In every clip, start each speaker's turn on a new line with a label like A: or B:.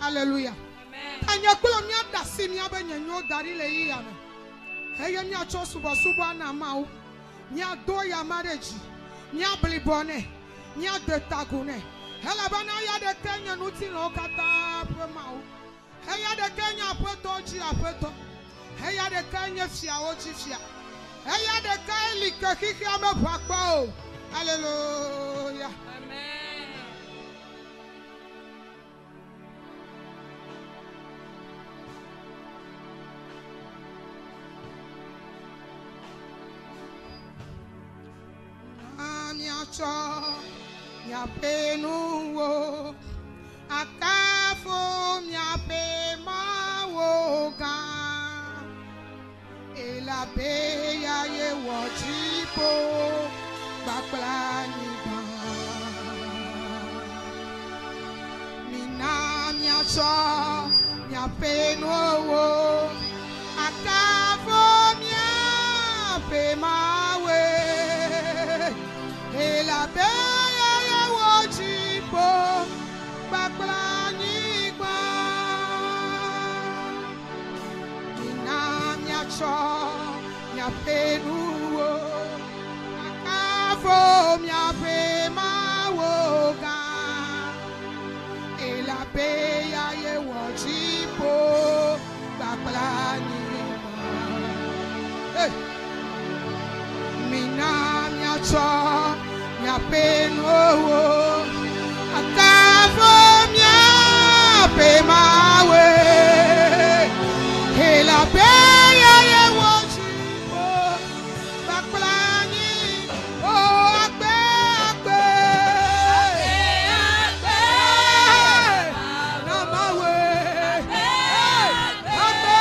A: Hallelujah. Anya kula mi adasi mi abenyenyo dari le yi ya no. Eye mi acho subo na ma o. Mi ado ya marriage. Mi ablibone. Mi adetagune. Hela bana ya de Kenya nuti no kata ma o. Heya de Kenya apeto chi apeto. Heya de Kenya fia o chi fia. Heya de Kaili kekiki amepakpa o. Hallelujah.
B: Amen.
A: Amiacho ya penuwo akafo ya pe mawoga ela pe ya ye wojipo baklani ba mina miacho ya penuwo akafo ya pe mawe ela beya ye wojipo baklani ba ina cho nya penuwo akafo mia pe mawoga ela beya ye wojipo baklani ba mina mia cho nya penuwo akafo mia pe mawe ela beya ye wojipo baklani o agbe na mawe agbe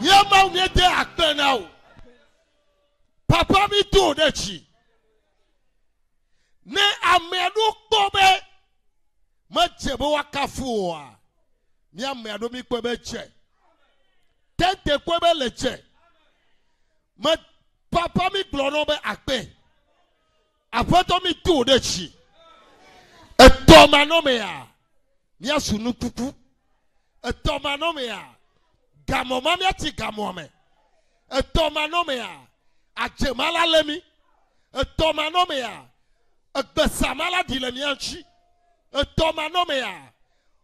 B: Miama unete akpenao. Papa mi to dechi. Ne amedu kobe. Machebo wakafua. Miamedu mi kwebe che. Tente kwebe leche. Ma papa mi glonobe akpe. Apoto mi to dechi. Etomanomea. Mia sunukuku. Etomanomea. Gamoma mia ti gamome. Etomanomea. Achemala lemi. Etomanomea. Besamala dilemianchi. Etomanomea.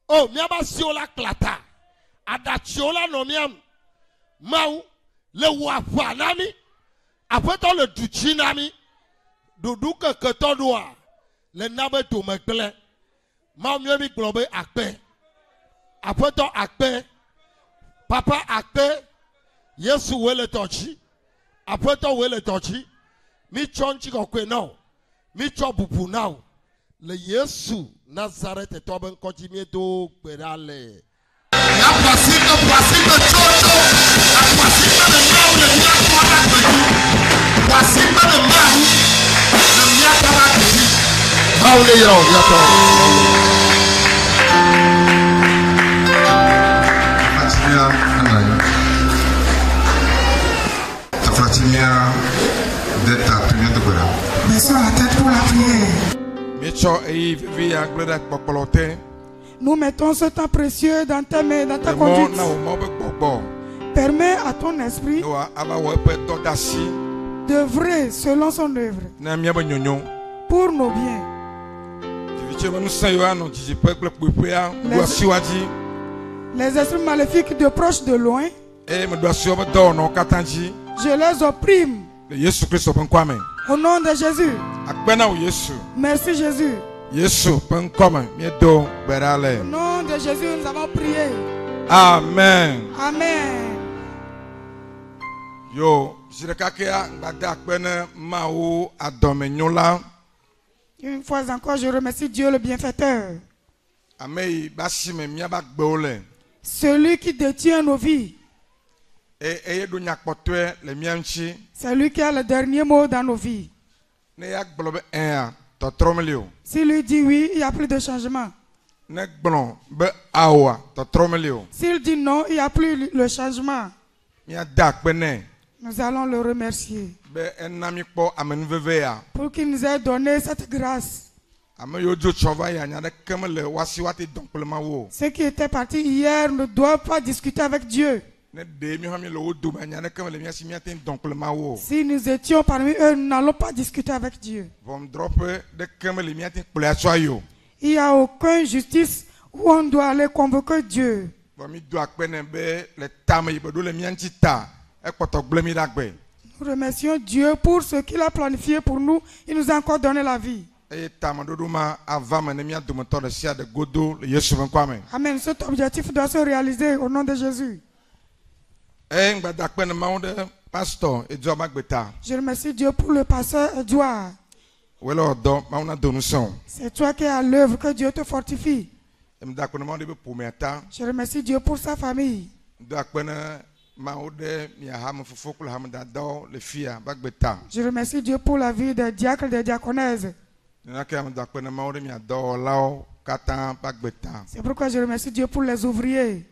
B: Oh, miaba siola klata. Adachiola nomiam. Mau. Le wafanami. Apoto le duchinami. Duduke ketodua. Le nabe to mekle. Mau miami globe akpe. Apoto akpe. Papa akpe. Yesu wele tochi. Apoto wele tochi. Mi chonchi kokwe now. Mi chobupu now. Le Yesu Nazareth etoben kochi mieto perale.
C: La pasita chocho. La pasita de mau le miato arakweki. Pasita de mau le miato arakweki.
B: Haule yo yato.
C: Fatimia anayo. Fatimia d'être ta prière de Gola.
A: Baissons la tête pour la prière. Nous mettons ce temps précieux dans tes mains, dans ta conduite. Permets à ton esprit d'œuvrer selon son œuvre pour nos biens. Les esprits maléfiques de proche de loin, je les opprime. Au nom de Jésus. Merci Jésus. Au nom de Jésus, nous avons prié.
B: Amen.
A: Amen.
B: Yo,
A: une fois encore, je remercie Dieu le bienfaiteur. Celui qui détient nos vies. C'est lui qui a le dernier mot dans nos vies. S'il lui dit oui, il n'y a plus de changement. S'il dit non, il n'y a plus le changement. Nous allons le remercier pour qu'il nous ait donné cette grâce. Ceux qui étaient partis hier ne doivent pas discuter avec Dieu. Si nous étions parmi eux, nous n'allons pas discuter avec Dieu. Il n'y a aucune justice où on doit aller convoquer Dieu. Nous remercions Dieu pour ce qu'il a planifié pour nous. Il nous a encore donné la vie. Amen. Cet objectif doit se réaliser au nom de Jésus. Je remercie Dieu pour le pasteur Edouard. C'est toi qui es à l'œuvre, que Dieu te fortifie. Je remercie Dieu pour sa famille. Je remercie Dieu pour la vie des diacres et des diaconesses. C'est pourquoi je remercie Dieu pour les ouvriers.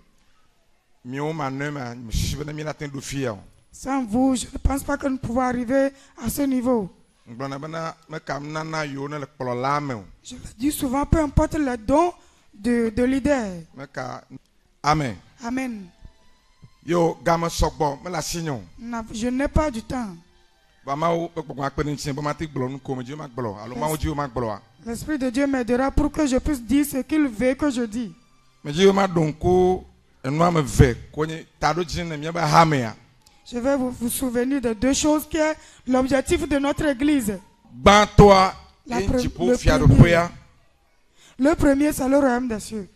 A: Sans vous, je ne pense pas que nous pouvons arriver à ce niveau. Je le dis souvent, peu importe le don de leader.
B: Amen.
A: Amen. Je n'ai pas du temps. L'Esprit de Dieu m'aidera pour que je puisse dire ce qu'il veut que je dise. Je vais vous souvenir de deux choses qui est l'objectif de notre église. Le premier, c'est le royaume des cieux.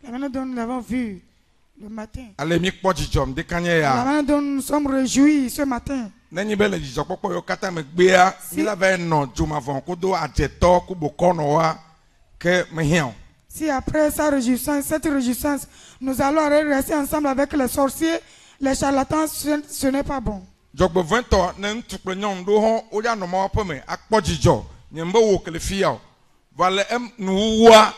A: La manière dont nous l'avons vu le matin. La manière dont nous sommes réjouis ce matin. Si après cette réjouissance, nous allons rester ensemble avec les sorciers, les charlatans, ce n'est pas bon.
B: Dzɔgbevɛ̃tɔ ne ŋutsu kple nyɔnu ɖewo hã wodze anɔ ƒe me akpɔ dzidzɔ nye be wo kele fia o va le nuwuwua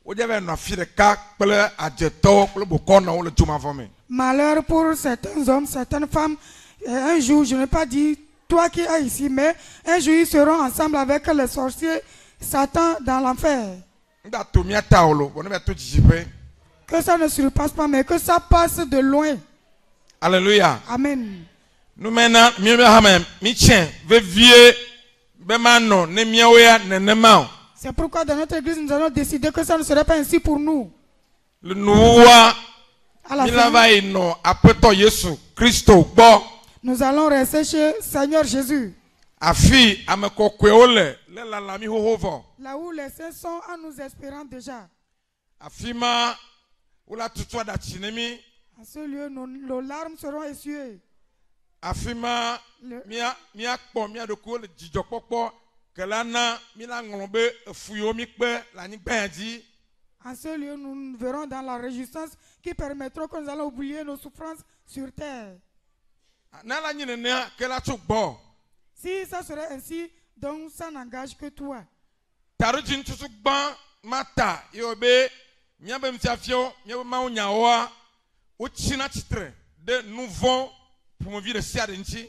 B: wodze va nɔ afi ɖeka kple adzetɔwo kple bokɔnɔwo le dzomavɔ me.
A: Malheur pour certains hommes, certaines femmes. Un jour, je n'ai pas dit toi qui es ici, mais un jour ils seront ensemble avec les sorciers, Satan dans l'enfer.
B: Ndato mia ta o lo bo ne va to dzidziƒe.
A: Que ça ne se passe pas, mais que ça passe de loin.
B: Alléluia.
A: Amen.
B: Numena mi be hame mi tse vevie be manɔ ne miawo ya nenema o.
A: C'est pourquoi dans notre église, nous allons décider que ça ne serait pas ainsi pour nous.
B: Le nuwuwua
A: À la
B: mi la
A: fin,
B: va yi nɔ aƒetɔ Yesu Kristo gbɔ.
A: nous allons rester chez Seigneur Jésus.
B: Afi ame kɔkɔewo le lalami xoxo vɔ.
A: Là où les saints sont en nous espérant déjà.
B: Afi ma wola tutu aɖatsi ne mi.
A: À ce lieu, nos larmes seront essuyées.
B: Afi ma
A: Le-
B: miakpɔ mia ɖokuiwo le dzidzɔkpɔkpɔ ke la na mi la ŋlɔ be efu yiwo mi kpe le anyigba ya dzi.
A: En ce lieu, nous nous verrons dans la réjouissance qui permettront que nous allons oublier nos souffrances sur terre.
B: Na la nyi nenea ke la tso gbɔ.
A: Si ça serait ainsi, donc ça n'engage que toi.
B: Tarodzi ŋututu gbã ma ta yewo be miabe nufiafiawo miabe mawu nyawoa wotsina tsitre ɖe nu vɔ ƒomevi ɖe sia ɖe ŋuti.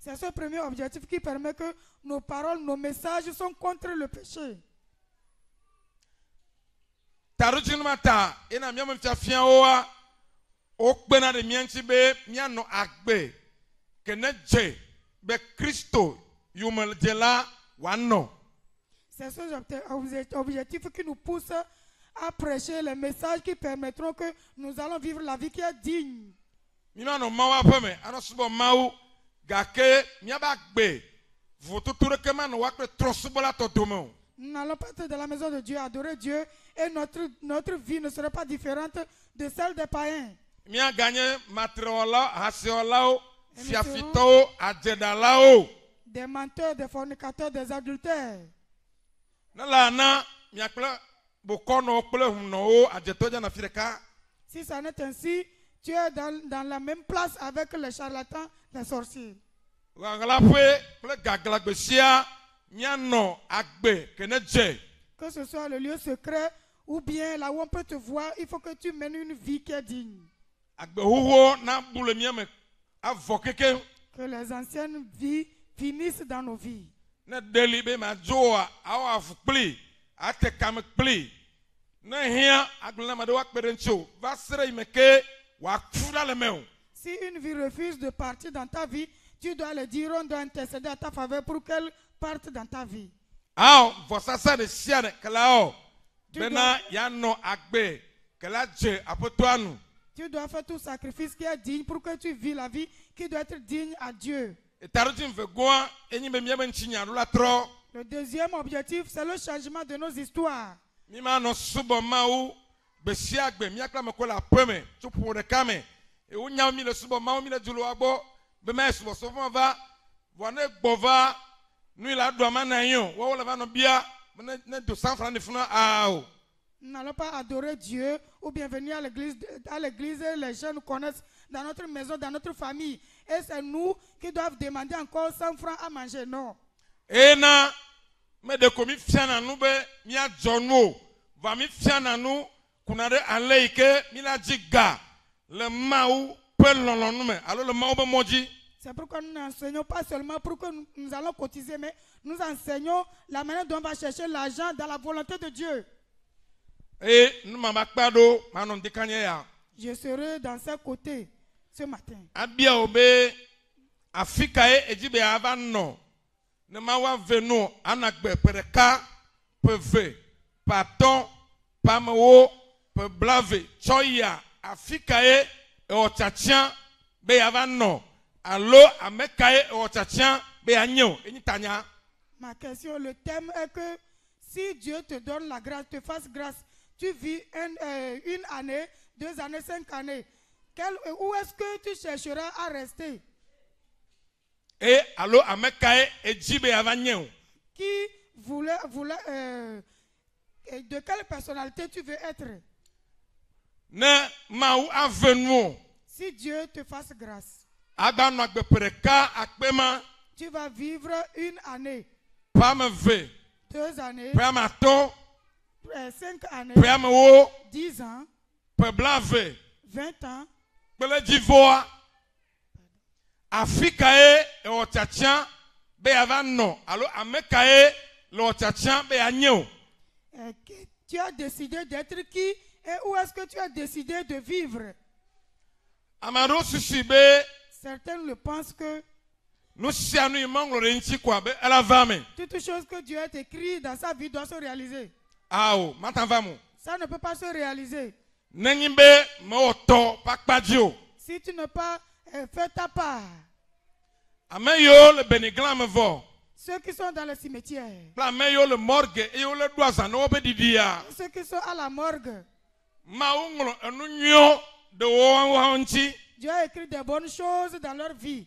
A: C'est ce premier objectif qui permet que nos paroles, nos messages sont contre le péché.
B: Tarodzi ma ta ena miabe nufiafiawoa wokpena ɖe mia ŋuti be mianɔ agbe ke ne dze be Kristo yomedzela wòanɔ.
A: C'est ce objectif qui nous pousse à prêcher les messages qui permettront que nous allons vivre la vie qui est digne.
B: Mianɔ mawu aƒe me anɔ subɔ mawu gake miabe agbe vototo ɖeke manɔ woakple trɔ̃subɔla tɔ dome o.
A: Nous n'allons pas être dans la maison de Dieu, adorer Dieu, et notre vie ne serait pas différente de celle des païens.
B: Miaganye matrewɔlawo, ahasiwɔlawo, fiafitɔwo, adzeɖalawo.
A: Des menteurs, des fornicateurs, des adultères.
B: Ne la na miakple bokɔnɔwo kple hunɔwo adzetɔwo dzana fi ɖeka.
A: Si ça n'est ainsi, tu es dans la même place avec les charlatans, les sorciers.
B: Ɣaɣlaƒe kple gaglãgbe sia mianɔ agbe ke ne dze.
A: Que ce soit le lieu secret ou bien là où on peut te voir, il faut que tu mènes une vie qui est digne.
B: Agbehuhuwo na bu le mia me avɔ kekeŋ.
A: Que les anciennes vies finissent dans nos vies.
B: Ne ɖeli be madzoa awɔ avu kpli ate kame kpli. Ne hiã agblɔ na ame ɖe woakpe ɖe ŋuti o va se ɖe yi me ke wòaku ɖa le me o.
A: Si une vie refuse de partir dans ta vie, tu dois le dire, on doit intercéder à ta faveur pour qu'elle parte dans ta vie.
B: Awɔ vɔsasa ɖe sia ɖe ke la wɔ
A: Tu
B: bena yeanɔ agbe ke la dze aƒetɔa nu.
A: Tu dois faire tout sacrifice qui est digne pour que tu vis la vie qui doit être digne à Dieu.
B: Tarodzi vegoa enyi be miabe ŋutinya ɖo la trɔ.
A: Le deuxième objectif, c'est le changement de nos histoires.
B: Mi manɔ subɔ mawu gbe sia gbe miakple ame ko le aƒe me tso ƒo ɖeka me. Wonya mi le subɔ mawu mi le dzo le wa gbɔ be ma subɔsɔvɔ va vɔ ne gbɔ va nu yi la ɖu ama na anyi o wɔwɔ le va nɔ bia be ne do 100 francs ne funa o.
A: Nous n'allons pas adorer Dieu ou bien venir à l'église, les gens nous connaissent dans notre maison, dans notre famille. Et c'est nous qui doivent demander encore 100 francs à manger. Non.
B: Ena me de ko mi fia na nu be miadzɔ nu o va mi fia na nu kuna ɖe ale yi ke mi la dzi ga le mawu ƒe lɔlɔ̃nu me alo le mawu be mɔ dzi.
A: C'est pourquoi nous n'enseignons pas seulement pour que nous allons cotiser, mais nous enseignons la manière dont on va chercher l'argent dans la volonté de Dieu.
B: Et nous mama kpa ɖo manɔ ŋdekanye ya.
A: Je serai dans ses côtés ce matin.
B: Abia wo be afi kae edzi be ava nɔ ne mawu ave nu anagbe ƒe ɖeka ƒe eve ƒe atɔ̃ ƒe amewo ƒe blave tsɔ yia afi kae ewɔ tsatsiã be yeava nɔ alo ame kae ewɔ tsatsiã be yeanye o enyi tanya.
A: Ma question, le thème est que si Dieu te donne la grâce, te fasse grâce, tu vis une année, 2 années, 5 années, où est-ce que tu chercheras à rester?
B: E alo ame kae edzi be yeava nye o.
A: Qui Et de quelle personnalité tu veux être?
B: Ne mawu avenu.
A: Si Dieu te fasse grâce,
B: Agbanɔ agbe ƒe ɖeka akpe ma.
A: tu vas vivre une année,
B: Ƒe ame ve.
A: 2 années,
B: Ƒe ame atɔ̃.
A: 5 années,
B: Ƒe amewo.
A: 10 ans,
B: Ƒe blaeve.
A: 20 ans.
B: Kple dzivoa. Afi kae ewɔ tsatsã be yeava nɔ alo ame kae le wɔ tsatsã be yeanye o.
A: Tu as décidé d'être qui et où est-ce que tu as décidé de vivre?
B: Ame aɖewo susu be
A: Certains le pensent que
B: nu sia nu yi meŋlɔ ɖe ŋuti koa be ela va me.
A: toute chose que Dieu a écrit dans sa vie doit se réaliser.
B: Ao mata va mo.
A: Ça ne peut pas se réaliser.
B: Nenyi be mewɔ tɔ ƒe akpadzi o.
A: Si tu n'as pas fait ta part.
B: Ame yiwo le benigla me vɔ.
A: Ceux qui sont dans le cimetière,
B: Kple ame yiwo le morgue eye wole ɖo azã ne woƒe ɖiɖia.
A: ceux qui sont à la morgue,
B: Mawu ŋlɔ enu nyuiwo ɖe wo ŋuti.
A: Dieu a écrit des bonnes choses dans leur vie.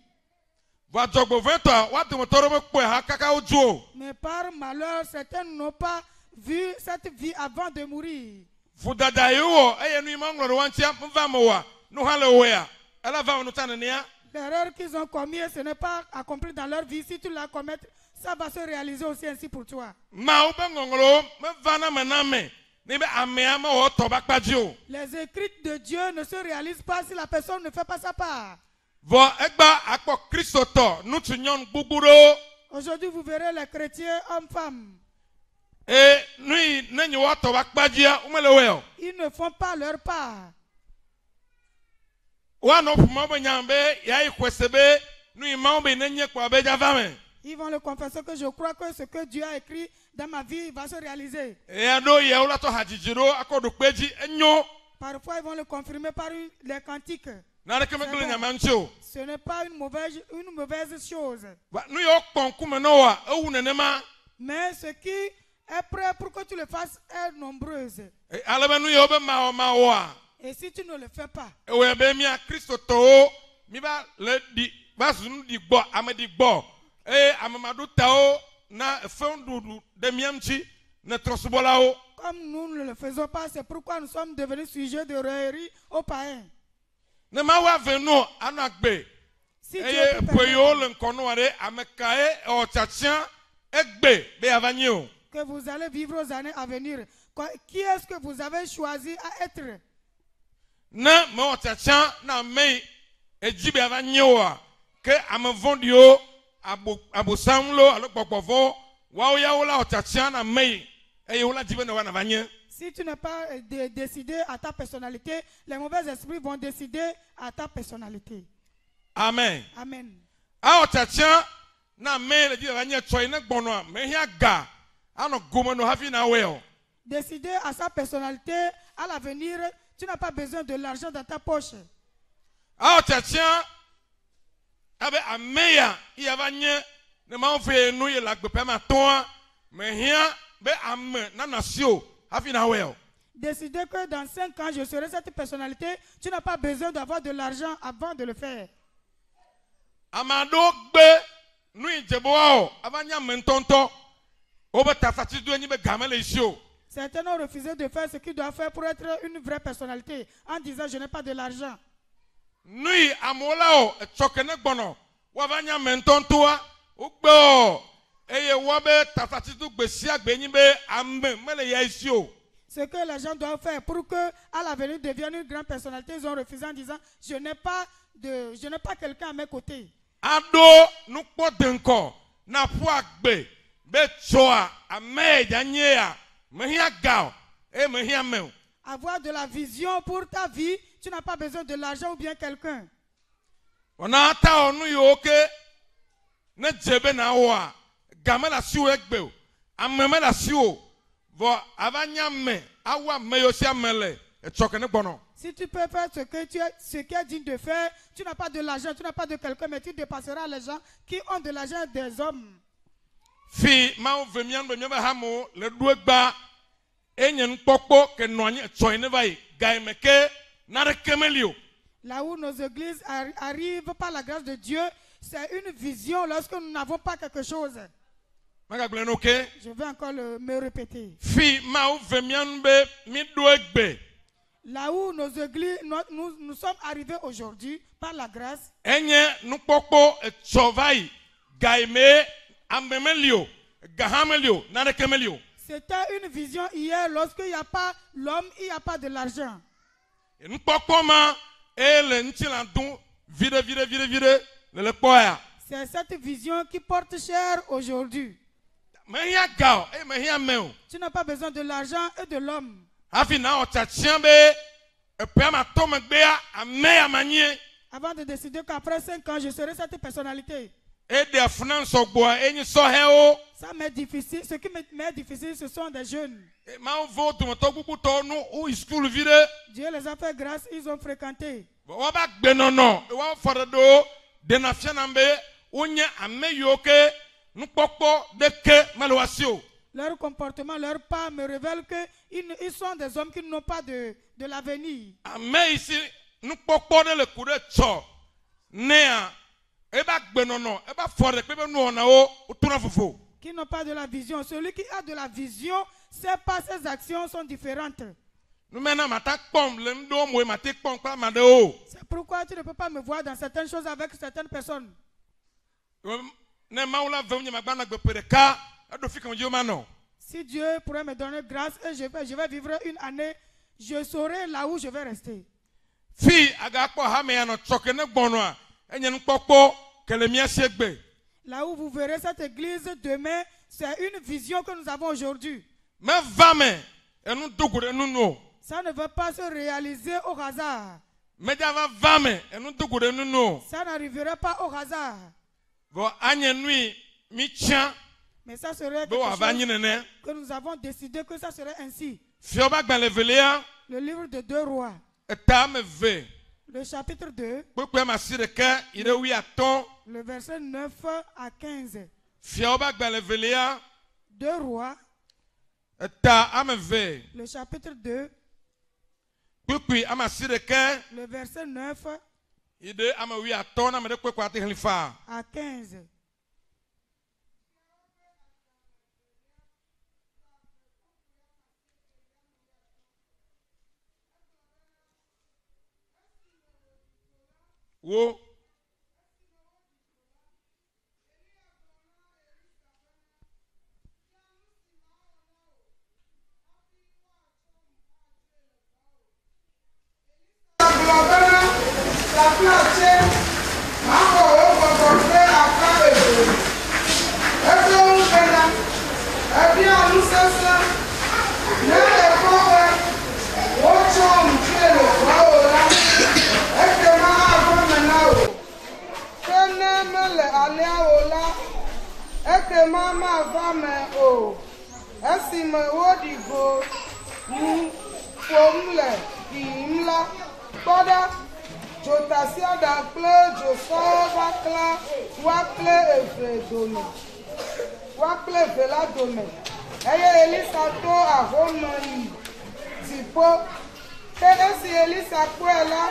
B: Vɔ adzɔgbevɔ̃etɔa woa dometɔ ɖewo mekpɔe ha kaka wodzo o.
A: Mais par malheur, certains n'ont pas vu cette vie avant de mourir.
B: Vodada yi wɔ eye nu yi meŋlɔ ɖe woa ŋutia meva me oa nu hã le woea. Ela va me nu ta nenea.
A: L'erreur qu'ils ont commis, ce n'est pas accompli dans leur vie. Si tu la commets, ça va se réaliser aussi ainsi pour toi.
B: Mawu be ŋɔŋlɔwo meva na me na me. Ne be amea mewɔ tɔ ƒe akpadzi o.
A: Les écrits de Dieu ne se réalisent pas si la personne ne fait pas sa part.
B: Vɔ egba akpɔ kristotɔ ŋutsu nyɔnu gbogbo ɖewo.
A: Aujourd'hui, vous verrez les chrétiens, hommes, femmes.
B: Et nu yi ne nye woatɔ ƒe akpadzia womele woe o.
A: Ils ne font pas leur part.
B: Woanɔ ƒume be nya be yeayi xɔse be nu yi mawu be nenye kpɔa be dzava me.
A: Ils vont le confesser que je crois que ce que Dieu a écrit dans ma vie va se réaliser.
B: Eya ɖo yewo la tɔ hadzidzi ɖo akɔ ɖo kpe dzi enyo.
A: Parfois, ils vont le confirmer par les cantiques.
B: Naneke megble nyama ŋuti o.
A: Ce n'est pas une mauvaise chose.
B: Nu yiwo kpɔ ŋkume na woa ewu nenema.
A: Mais ce qui est prêt pour que tu le fasses est nombreuse.
B: Ale be nu yiwo be mawɔa.
A: Et si tu ne le fais pas,
B: Ewɔe be mía kristotɔwo mi va le ɖi va zu nu ɖi gbɔ ame ɖi gbɔ eye amemaɖotawo na fewuɖuɖu ɖe mía ŋuti ne trɔsubɔlawo.
A: comme nous ne le faisons pas, c'est pourquoi nous sommes devenus sujets de raillerie aux païens.
B: Ne mawu ave nu anɔ agbe
A: Si Dieu
B: eye
A: peut
B: ƒe yiwo
A: permettre
B: le ŋkɔnua ɖe ame kae ewɔ tsatsã egbe be yeava nye o.
A: que vous allez vivre aux années à venir, qui est-ce que vous avez choisi à être?
B: Ne mewɔ tsatsã na ame yi edzi be yeava nye oa ke ame vɔ̃ɖiwo abosamlo alo gbɔgbɔvɔ woawo ya wola wɔ tsatsã na ame yi eye wola dzi be ne woanava nye.
A: Si tu n'es pas décidé à ta personnalité, les mauvais esprits vont décider à ta personnalité.
B: Amen.
A: Amen.
B: Awɔ tsatsã na ame yi le dzi be yeava nye tsɔ yi ne gbɔnɔa mehia ga anɔ gome no hafi na wɔe o.
A: Décider à sa personnalité, à l'avenir, tu n'as pas besoin de l'argent dans ta poche.
B: Awɔ tsatsã abe ame ya yava nye ne mawu fe nu yi le agbeƒe me atɔ̃a mehia be ame nana si o hafi na wɔe o.
A: Décider que dans 5 ans, je serai cette personnalité, tu n'as pas besoin d'avoir de l'argent avant de le faire.
B: Ame aɖewo gbe nu yi dze be woawɔ ava nye ame ŋutɔŋutɔ wobe tafati do enyi be game le esi o.
A: Certains ont refusé de faire ce qu'ils doivent faire pour être une vraie personnalité en disant je n'ai pas de l'argent.
B: Nu yi amewo la o etsɔke ne gbɔnɔ woava nye ame ŋutɔŋutɔa wogbe o eye woabe tafati do gbe sia gbe enyi be ame mele ya esi o.
A: Ce que les gens doivent faire pour que à l'avenir devienne une grande personnalité, ils ont refusé en disant je n'ai pas quelqu'un à mes côtés.
B: Aɖo nukpɔ deŋkɔ na ƒu agbe be tsɔa ame ya nye ya mehia ga o eye mehia me o.
A: Avoir de la vision pour ta vie, tu n'as pas besoin de l'argent ou bien quelqu'un.
B: Wɔna ta wɔ nu yiwo ke ne dze be na wɔa game le asi wo egbe o ame me le asi o vɔ ava nye ame awu ame yiwo si ame le etsɔke ne gbɔnɔ.
A: Si tu peux faire ce qui est digne de faire, tu n'as pas de l'argent, tu n'as pas de quelqu'un, mais tu dépasseras les gens qui ont de l'argent des hommes.
B: Fi mawu ve mía be mía be hamewo le ɖo egba enye nukpɔkpɔ ke nɔ anyi etsɔ yi ne va yi ga yi me ke naneke meli o.
A: Là où nos églises arrivent par la grâce de Dieu, c'est une vision lorsque nous n'avons pas quelque chose.
B: magagblẽ ok.
A: Je vais encore me répéter.
B: Fi ma ou ve mianu be mi do egbe.
A: Là où nos églises, nous sommes arrivés aujourd'hui par la grâce.
B: Enye nukpokpo etsovai gaime amemelio gahamelio narekemelio.
A: C'était une vision hier lorsqu'il n'y a pas l'homme, il n'y a pas de l'argent.
B: Nukpokpo ma ele ntilandu vide le poya.
A: C'est cette vision qui porte cher aujourd'hui.
B: Mehia gao e mehia meo.
A: Tu n'as pas besoin de l'argent et de l'homme.
B: Afi na ochachiambe epema tomegbea ameya manye.
A: Avant de décider qu'après 5 ans, je serai cette personnalité.
B: Et des finances au bois et ni soheo.
A: Ça m'est difficile. Ce qui m'est difficile, ce sont des jeunes.
B: Ma vote me to buku to no ou school vide.
A: Dieu les a fait grâce, ils ont fréquenté.
B: Wa ba gbenono wa forado de na fianambe onye ameyoke nukpokpo de ke malwasio.
A: Leur comportement, leur pas me révèle que ils sont des hommes qui n'ont pas de l'avenir.
B: Ame ici nukpokpo de le coup de cho nea eba gbenono eba forde pe nu ona o tuna fofo.
A: Qui n'ont pas de la vision. Celui qui a de la vision, sait pas ses actions sont différentes. C'est pourquoi tu ne peux pas me voir dans certaines choses avec certaines personnes. Si Dieu pourrait me donner grâce et je vais vivre une année, je saurai là où je vais rester. Là où vous verrez cette église demain, c'est une vision que nous avons aujourd'hui. Ça ne va pas se réaliser au hasard. Ça n'arrivera pas au hasard. Mais ça serait quelque chose que nous avons décidé que ça serait ainsi. Le livre de 2 Rois. Le chapitre 2. Le verset 9 à 15. 2 Rois. Le chapitre 2. Le verset 9 à 15.
B: Wo
A: Mama vame o esime wodigo nu fomle imla toda jotasiada kple joso wakle eve dome wakle eve la dome eye Elisa to ahome yi zipo te esi Elisa kpɔe la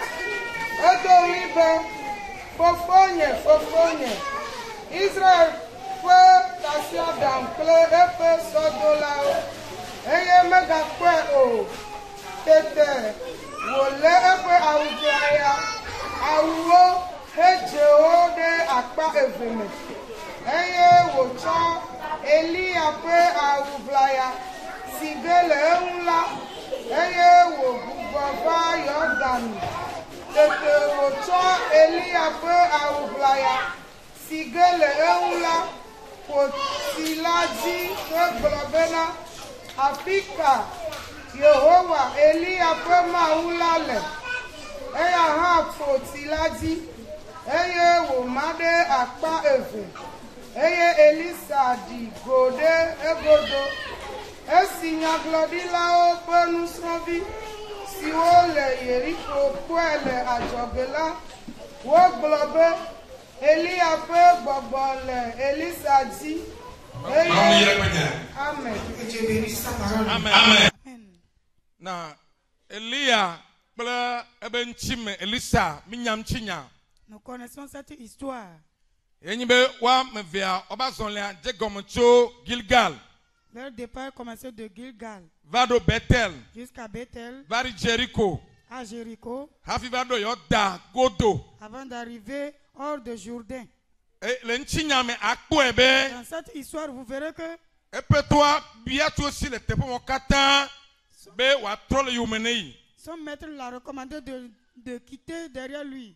A: edo ɣli be fofonye Israel fue tasiadam kple eƒe sɔdolawo eye megakpɔe o tete wòlé eƒe awuglaya awuwo hedzewo ɖe akpa eve me eye wòtsɔ Eliya ƒe awuglaya si ge le eŋu la eye wògbugbɔ va Yɔdan tete wòtsɔ Eliya ƒe awuglaya si ge le eŋu la ƒoti la dzi hegblɔ bena afi ka Yehowa Eliya ƒe Mawu la le eya hã ƒoti la dzi eye wòma ɖe akpa eve eye Elisa ɖi go ɖe egodo esi nyagblɔɖilawo ƒe nusrɔ̃vi siwo le Yeriko kpɔe le adzɔge la wogblɔ be Eliya ƒe gbɔgbɔ le Elisa dzi. Amen.
B: Amen. Na Eliya kple ebe ŋtsi me Elisa minyam tsinya.
A: Nous connaissons cette histoire.
B: Enyibe wa mevia obazonlia jegomcho Gilgal.
A: Leur départ commençait de Gilgal
B: Vado Bethel.
A: jusqu'à Bethel,
B: Vari Jericho.
A: à Jéricho,
B: Hafi vado yoda godo.
A: avant d'arriver hors de Jourdain.
B: Le nchinyame akpo ebe.
A: Dans cette histoire, vous verrez que
B: Epetoa biatu aussi le tepo mokata. Be wa trole yumenei.
A: son maître l'a recommandé de quitter derrière lui,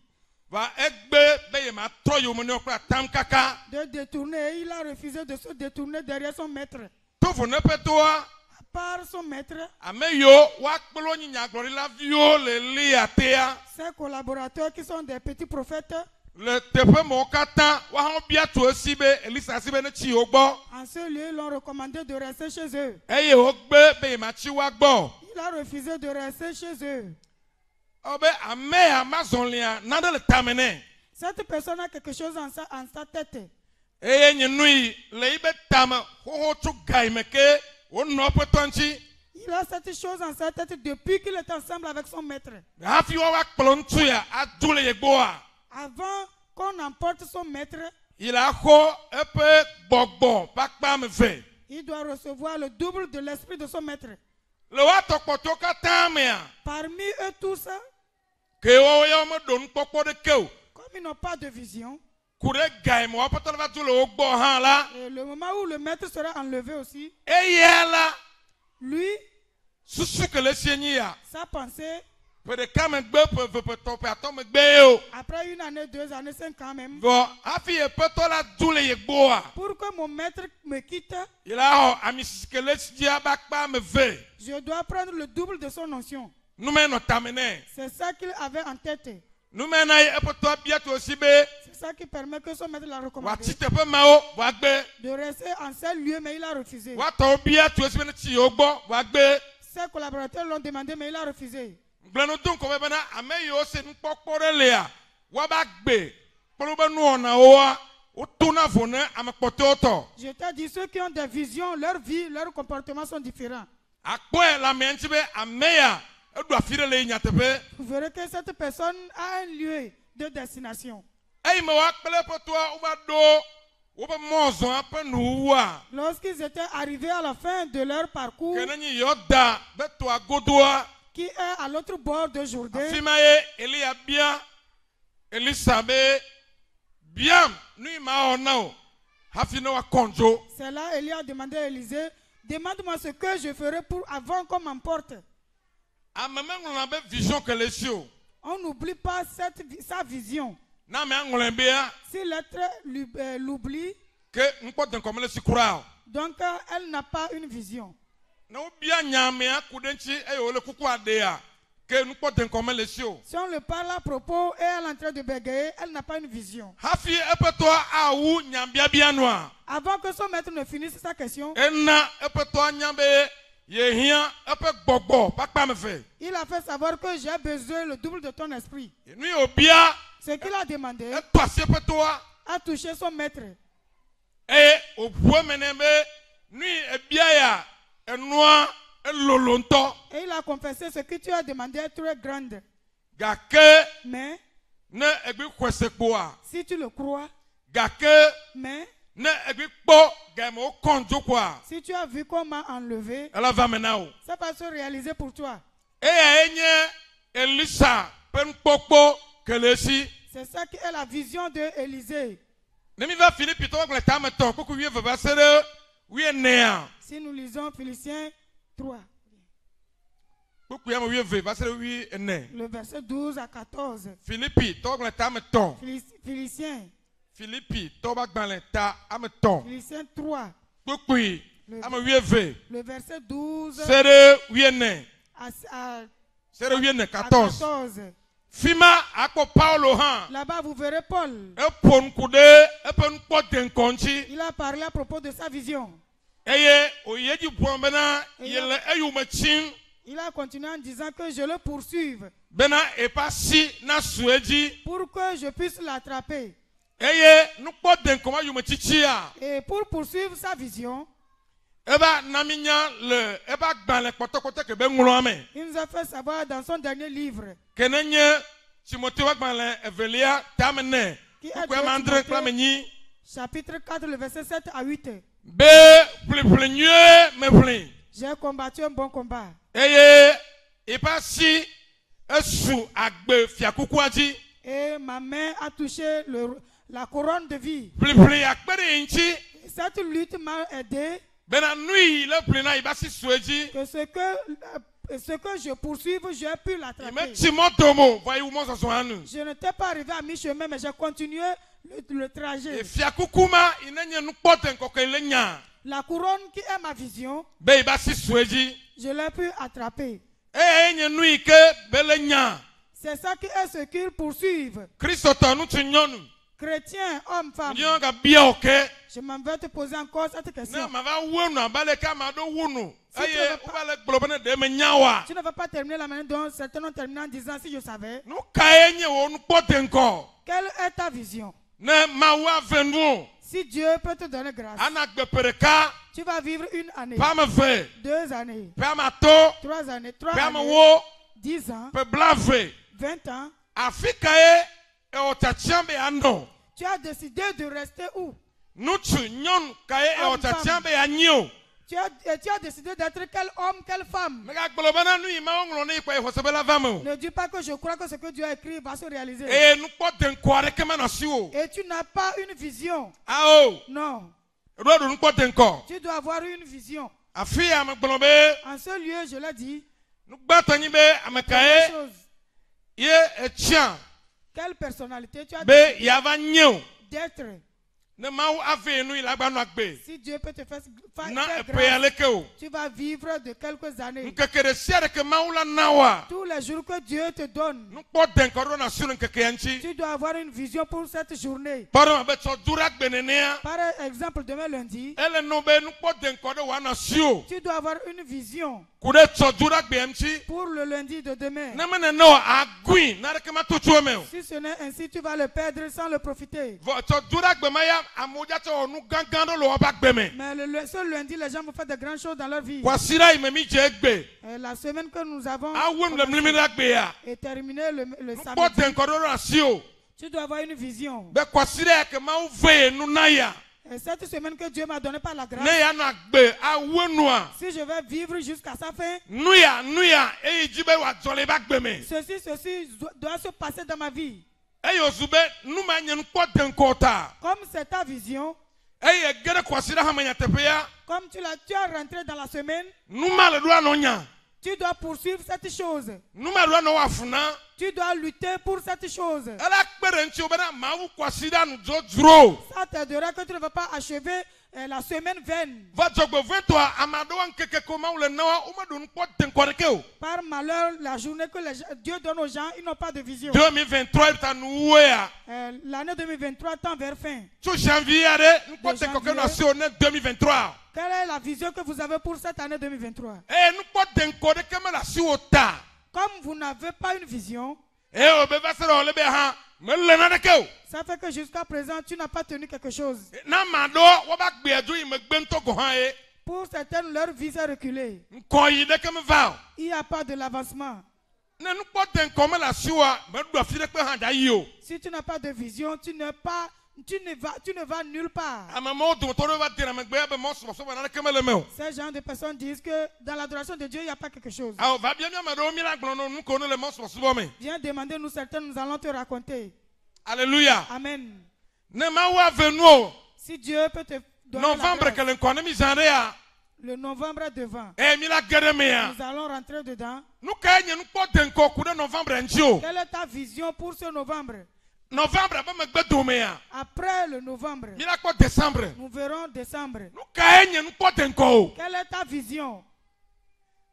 B: Va egbe be yema tro yumenei okra tam kaka.
A: de détourner. Et il a refusé de se détourner derrière son maître.
B: Tofu ne petoa.
A: À part son maître,
B: Ameyo wa kpelo nyinya glorila vio le liatea.
A: ses collaborateurs qui sont des petits prophètes,
B: Le tepe mokata wa han biatu aussi be Elisa sibe ne chi ogbo.
A: en ce lieu, l'ont recommandé de rester chez eux.
B: Eye ogbe be yema chi wa gbo.
A: Il a refusé de rester chez eux.
B: Obe ame amazonlia nada le tamene.
A: Cette personne a quelque chose en sa tête.
B: Eye nyenui le ibe tam ho tu gaimeke onno petonchi.
A: Il a cette chose en sa tête depuis qu'il est ensemble avec son maître.
B: Hafi wa kplontu ya adule yegboa.
A: Avant qu'on emporte son maître,
B: Il a ho epe gbogbo pakpa me ve.
A: il doit recevoir le double de l'esprit de son maître.
B: Le wa tokpoto katamea.
A: Parmi eux tous,
B: Ke wo ya mo don popo de keu.
A: comme ils n'ont pas de vision,
B: Kure gaimo wa potol va tule ogbo han la.
A: et le moment où le maître sera enlevé aussi,
B: Eye la
A: lui,
B: susu ke le sienyi ya.
A: sa pensée,
B: Pe de kame gbe pe pe tope atom gbe yo.
A: après 1 année, 2 années, 5 ans même,
B: Bon, hafi e petola dule yegboa.
A: pour que mon maître me quitte,
B: Il a ho amisiskele dia bakpa me ve.
A: je dois prendre le double de son onction.
B: Nous no tamene.
A: C'est ça qu'il avait en tête.
B: Nous mena e poto biatu aussi be.
A: C'est ça qui permet que son maître l'a
B: Wa
A: recommandé
B: tite pe mao wa gbe.
A: de rester en seul lieu, mais il a refusé.
B: Wa to biatu aussi be ne ti ogbo wa gbe.
A: Ses collaborateurs l'ont demandé, mais il a refusé.
B: Glenu dun ko be bana ame yo se npokpore lea. Wa ba gbe. Polo be nu ona oa. O tuna vone amapototo.
A: Je t'ai dit, ceux qui ont des visions, leur vie, leur comportement sont différents.
B: Akpoe la menchi be ameya. Edu afire le nyatepe.
A: Vous verrez que cette personne a un lieu de destination.
B: Ei me wa kpele potoa uba do. Uba mozo ape nuwa.
A: Lorsqu'ils étaient arrivés à la fin de leur parcours,
B: Kenani yoda beto agodoa.
A: qui est à l'autre bord de Jourdain,
B: Afimaye Elia bien Elisabe bien nui ma onao. Hafino wa konjo.
A: c'est là Élie a demandé à Élisée, demande-moi ce que je ferai pour avant qu'on m'emporte.
B: Ameme na be vision que les cieux.
A: On n'oublie pas sa vision.
B: Na me angolembea
A: Si l'être l'oublie,
B: que nko den comme le sikura.
A: donc elle n'a pas une vision.
B: Na obia nyame akudenchi e ole kuku adea. Que nko den comme les cieux.
A: Si on le parle à propos et elle est en train de bégayer, elle n'a pas une vision.
B: Hafi epetoa awu nyambia bia noa.
A: Avant que son maître ne finisse sa question,
B: Enna epetoa nyambe yehia epe gbogbo pakpa me fe.
A: il a fait savoir que j'ai besoin le double de ton esprit.
B: Nui obia
A: Ce qu'il a demandé
B: etoasi epetoa.
A: a touché son maître.
B: Et au point menembe nui ebiaya enua elolonto
A: Et il a confessé ce que tu as demandé est très grande.
B: gake
A: Mais
B: ne egbi kwesekpoa
A: si tu le crois,
B: gake
A: mais
B: ne egbi kpo gamo konjo kwa
A: si tu as vu qu'on m'a enlevé,
B: ela va menao
A: ça va se réaliser pour toi.
B: e enye Elisa penpokpo kelesi
A: C'est ça qui est la vision de Élisée.
B: ne mi va Philippe to ngla tameton kuku wie va sere wie nea
A: Si nous lisons Philippiens 3,
B: kuku ya wie va sere wie ne
A: le verset 12 à 14.
B: Philippe to ngla tameton
A: Philippiens,
B: Philippe to ba gbanle ta ameton
A: Philippiens 3,
B: kuku ama wie ve
A: le verset 12
B: sere wie ne
A: à
B: sere wie ne
A: 14.
B: 14 Fima ako Paulo han
A: Là-bas, vous verrez Paul.
B: epon kude epen kpo denkonchi
A: Il a parlé à propos de sa vision.
B: eye oyeji pon bena yele eyumachin
A: Il a continué en disant que je le poursuive
B: bena epasi na sueji
A: pour que je puisse l'attraper.
B: eye nukpo denkoma yumachichia
A: Et pour poursuivre sa vision,
B: eba naminya le eba gbanle kpotokote ke be nglo ame
A: il nous a fait savoir dans son dernier livre,
B: kenenye Timothée wa gbanle evelia tamene
A: Qui est
B: Pourquoi
A: 2
B: mandre
A: Timothée,
B: klameni?
A: chapitre 4, le verset 7 à 8.
B: Be plenye me plen.
A: J'ai combattu un bon combat.
B: Eye e pa si esu agbe fiakuku aji.
A: Et ma main a touché la couronne de vie.
B: Plen akpere nchi.
A: Et cette lutte m'a aidé
B: Bena nui le plena iba si sueji.
A: que ce que je poursuive, j'ai pu
B: Me
A: l'attraper.
B: timotomo voyou mo so anu.
A: Je n'étais pas arrivé à mi-chemin, mais j'ai continué le trajet.
B: E fiakukuma inenye nu poten kokelenya.
A: La couronne qui est ma vision,
B: Be iba si sueji.
A: je l'ai pu attraper.
B: Enye nui ke belenya.
A: C'est ça qui est ce qu'ils poursuivent.
B: Kristo tonu tinyonu.
A: Chrétiens, hommes, femmes.
B: Nyo ga bia oke.
A: Je m'en vais te poser encore cette
B: Na
A: question.
B: ma va wonu abale ka ma do wonu.
A: Si tu
B: Aye
A: veux pas-
B: ubale globane de me nyawa.
A: Tu ne vas pas terminer la manière dont certains ont terminé en disant si je savais.
B: Nu kaenye wonu poten ko.
A: Quelle est ta vision?
B: Ne ma wa venu.
A: Si Dieu peut te donner grâce,
B: Ana gbe pereka.
A: tu vas vivre 1 année,
B: Pa me ve.
A: 2 années,
B: Pa ma to.
A: 3 années, 3
B: Pa me
A: années,
B: wo.
A: 10 ans,
B: Pe blave.
A: 20 ans.
B: Afrika e otatiambe ano.
A: Tu as décidé de rester où?
B: Nutu nyon kae e
A: Homme,
B: otatiambe anyo.
A: Tu as décidé d'être quel homme, quelle femme?
B: Mega globana nu ima onglo ne kwa hosebela vamo.
A: Ne dis pas que je crois que ce que Dieu a écrit va se réaliser.
B: E nu poten ko areke mana siwo.
A: Et tu n'as pas une vision.
B: Ao.
A: Non.
B: Rodo nu poten ko.
A: Tu dois avoir une vision.
B: Afia me glombe.
A: En ce lieu, je l'ai dit,
B: Nu gbatan be
A: première
B: amekae.
A: chose,
B: Ye etian.
A: quelle personnalité tu as
B: Be yava nyeo.
A: d'être.
B: Ne mau ave nu ilagba nu agbe.
A: Si Dieu peut te faire
B: Na
A: faire
B: epe
A: grâce,
B: aleke o.
A: tu vas vivre de quelques années.
B: Nkekere siare ke maula nawa.
A: Tous les jours que Dieu te donne,
B: Nu poten ko ro na sunu nkeke yanchi.
A: tu dois avoir une vision pour cette journée.
B: Paro be so dura gbenenea.
A: Par exemple, demain lundi,
B: Ele no be nu poten ko do wana sio.
A: tu dois avoir une vision
B: Kude so dura gbemchi.
A: pour le lundi de demain.
B: Na mene no agui na reke ma tutu me o.
A: Si ce n'est ainsi, tu vas le perdre sans le profiter.
B: Vo so dura gbemaya amoja to onu gangan do lo oba gbeme.
A: Mais ce lundi, les gens vont faire de grandes choses dans leur vie.
B: Kwasira imemi je gbe.
A: La semaine que nous avons
B: Awum le mlimira gbe ya.
A: et terminé le
B: Nu
A: samedi,
B: poten ko do na sio.
A: tu dois avoir une vision.
B: Be kwasira ke ma uve nu na ya.
A: Et cette semaine que Dieu m'a donnée par la grâce,
B: Ne ya na gbe awenua.
A: si je vais vivre jusqu'à sa fin,
B: Nuya e jibe wa zole ba gbeme.
A: ceci doit se passer dans ma vie.
B: E yo zube nu ma nyen poten ko ta.
A: Comme c'est ta vision,
B: E ye gere kwasira ha manya tepeya.
A: comme tu as rentré dans la semaine,
B: Nu ma le do anonya.
A: tu dois poursuivre cette chose.
B: Nu ma do no afuna.
A: Tu dois lutter pour cette chose.
B: Ela kpere nti obena mawu kwasira nu zo dro.
A: Ça t'aidera que tu ne vas pas achever la semaine vaine.
B: Va jogbe veto amado an keke ko ma ule nawa o ma do nu poten ko reke o.
A: Par malheur, la journée que Dieu donne aux gens, ils n'ont pas de vision.
B: 2023 ta nu wea.
A: L'année 2023 tend vers fin.
B: So janvier are nu poten ko ke
A: janvier.
B: na si o ne 2023.
A: Quelle est la vision que vous avez pour cette année 2023?
B: E nu poten ko reke ma la si o ta.
A: Comme vous n'avez pas une vision,
B: E o be vasero le be ha. Me le na reke o.
A: ça fait que jusqu'à présent, tu n'as pas tenu quelque chose.
B: Na mado wo ba gbe adu yi me gbe nto go han e.
A: Pour certaines, leur vie s'est reculée.
B: Nko yi de ke me va.
A: Il n'y a pas de l'avancement.
B: Ne nu poten ko me la si wa me do afi de pe han da yi o.
A: Si tu n'as pas de vision, tu ne vas nulle part.
B: Amamo do to va dire me gbe be mo so so na ke me le me o.
A: Ces gens de personnes disent que dans l'adoration de Dieu, il n'y a pas quelque chose.
B: Ah, va bien me do miracle no nu ko no le mo so so me.
A: Viens demander, nous certains, nous allons te raconter.
B: Alléluia.
A: Amen.
B: Ne ma wa venu o.
A: Si Dieu peut te donner la
B: Novembre
A: grâce,
B: que le ko mi jande ya.
A: le novembre est devant.
B: E mi la gere me ya.
A: Nous allons rentrer dedans.
B: Nu ka nye nu poten ko ku de novembre nji o.
A: Quelle est ta vision pour ce novembre?
B: Novembre ba me gbe do me ya.
A: Après le novembre,
B: Mi la ko décembre.
A: nous verrons décembre.
B: Nu ka nye nu poten ko o.
A: Quelle est ta vision?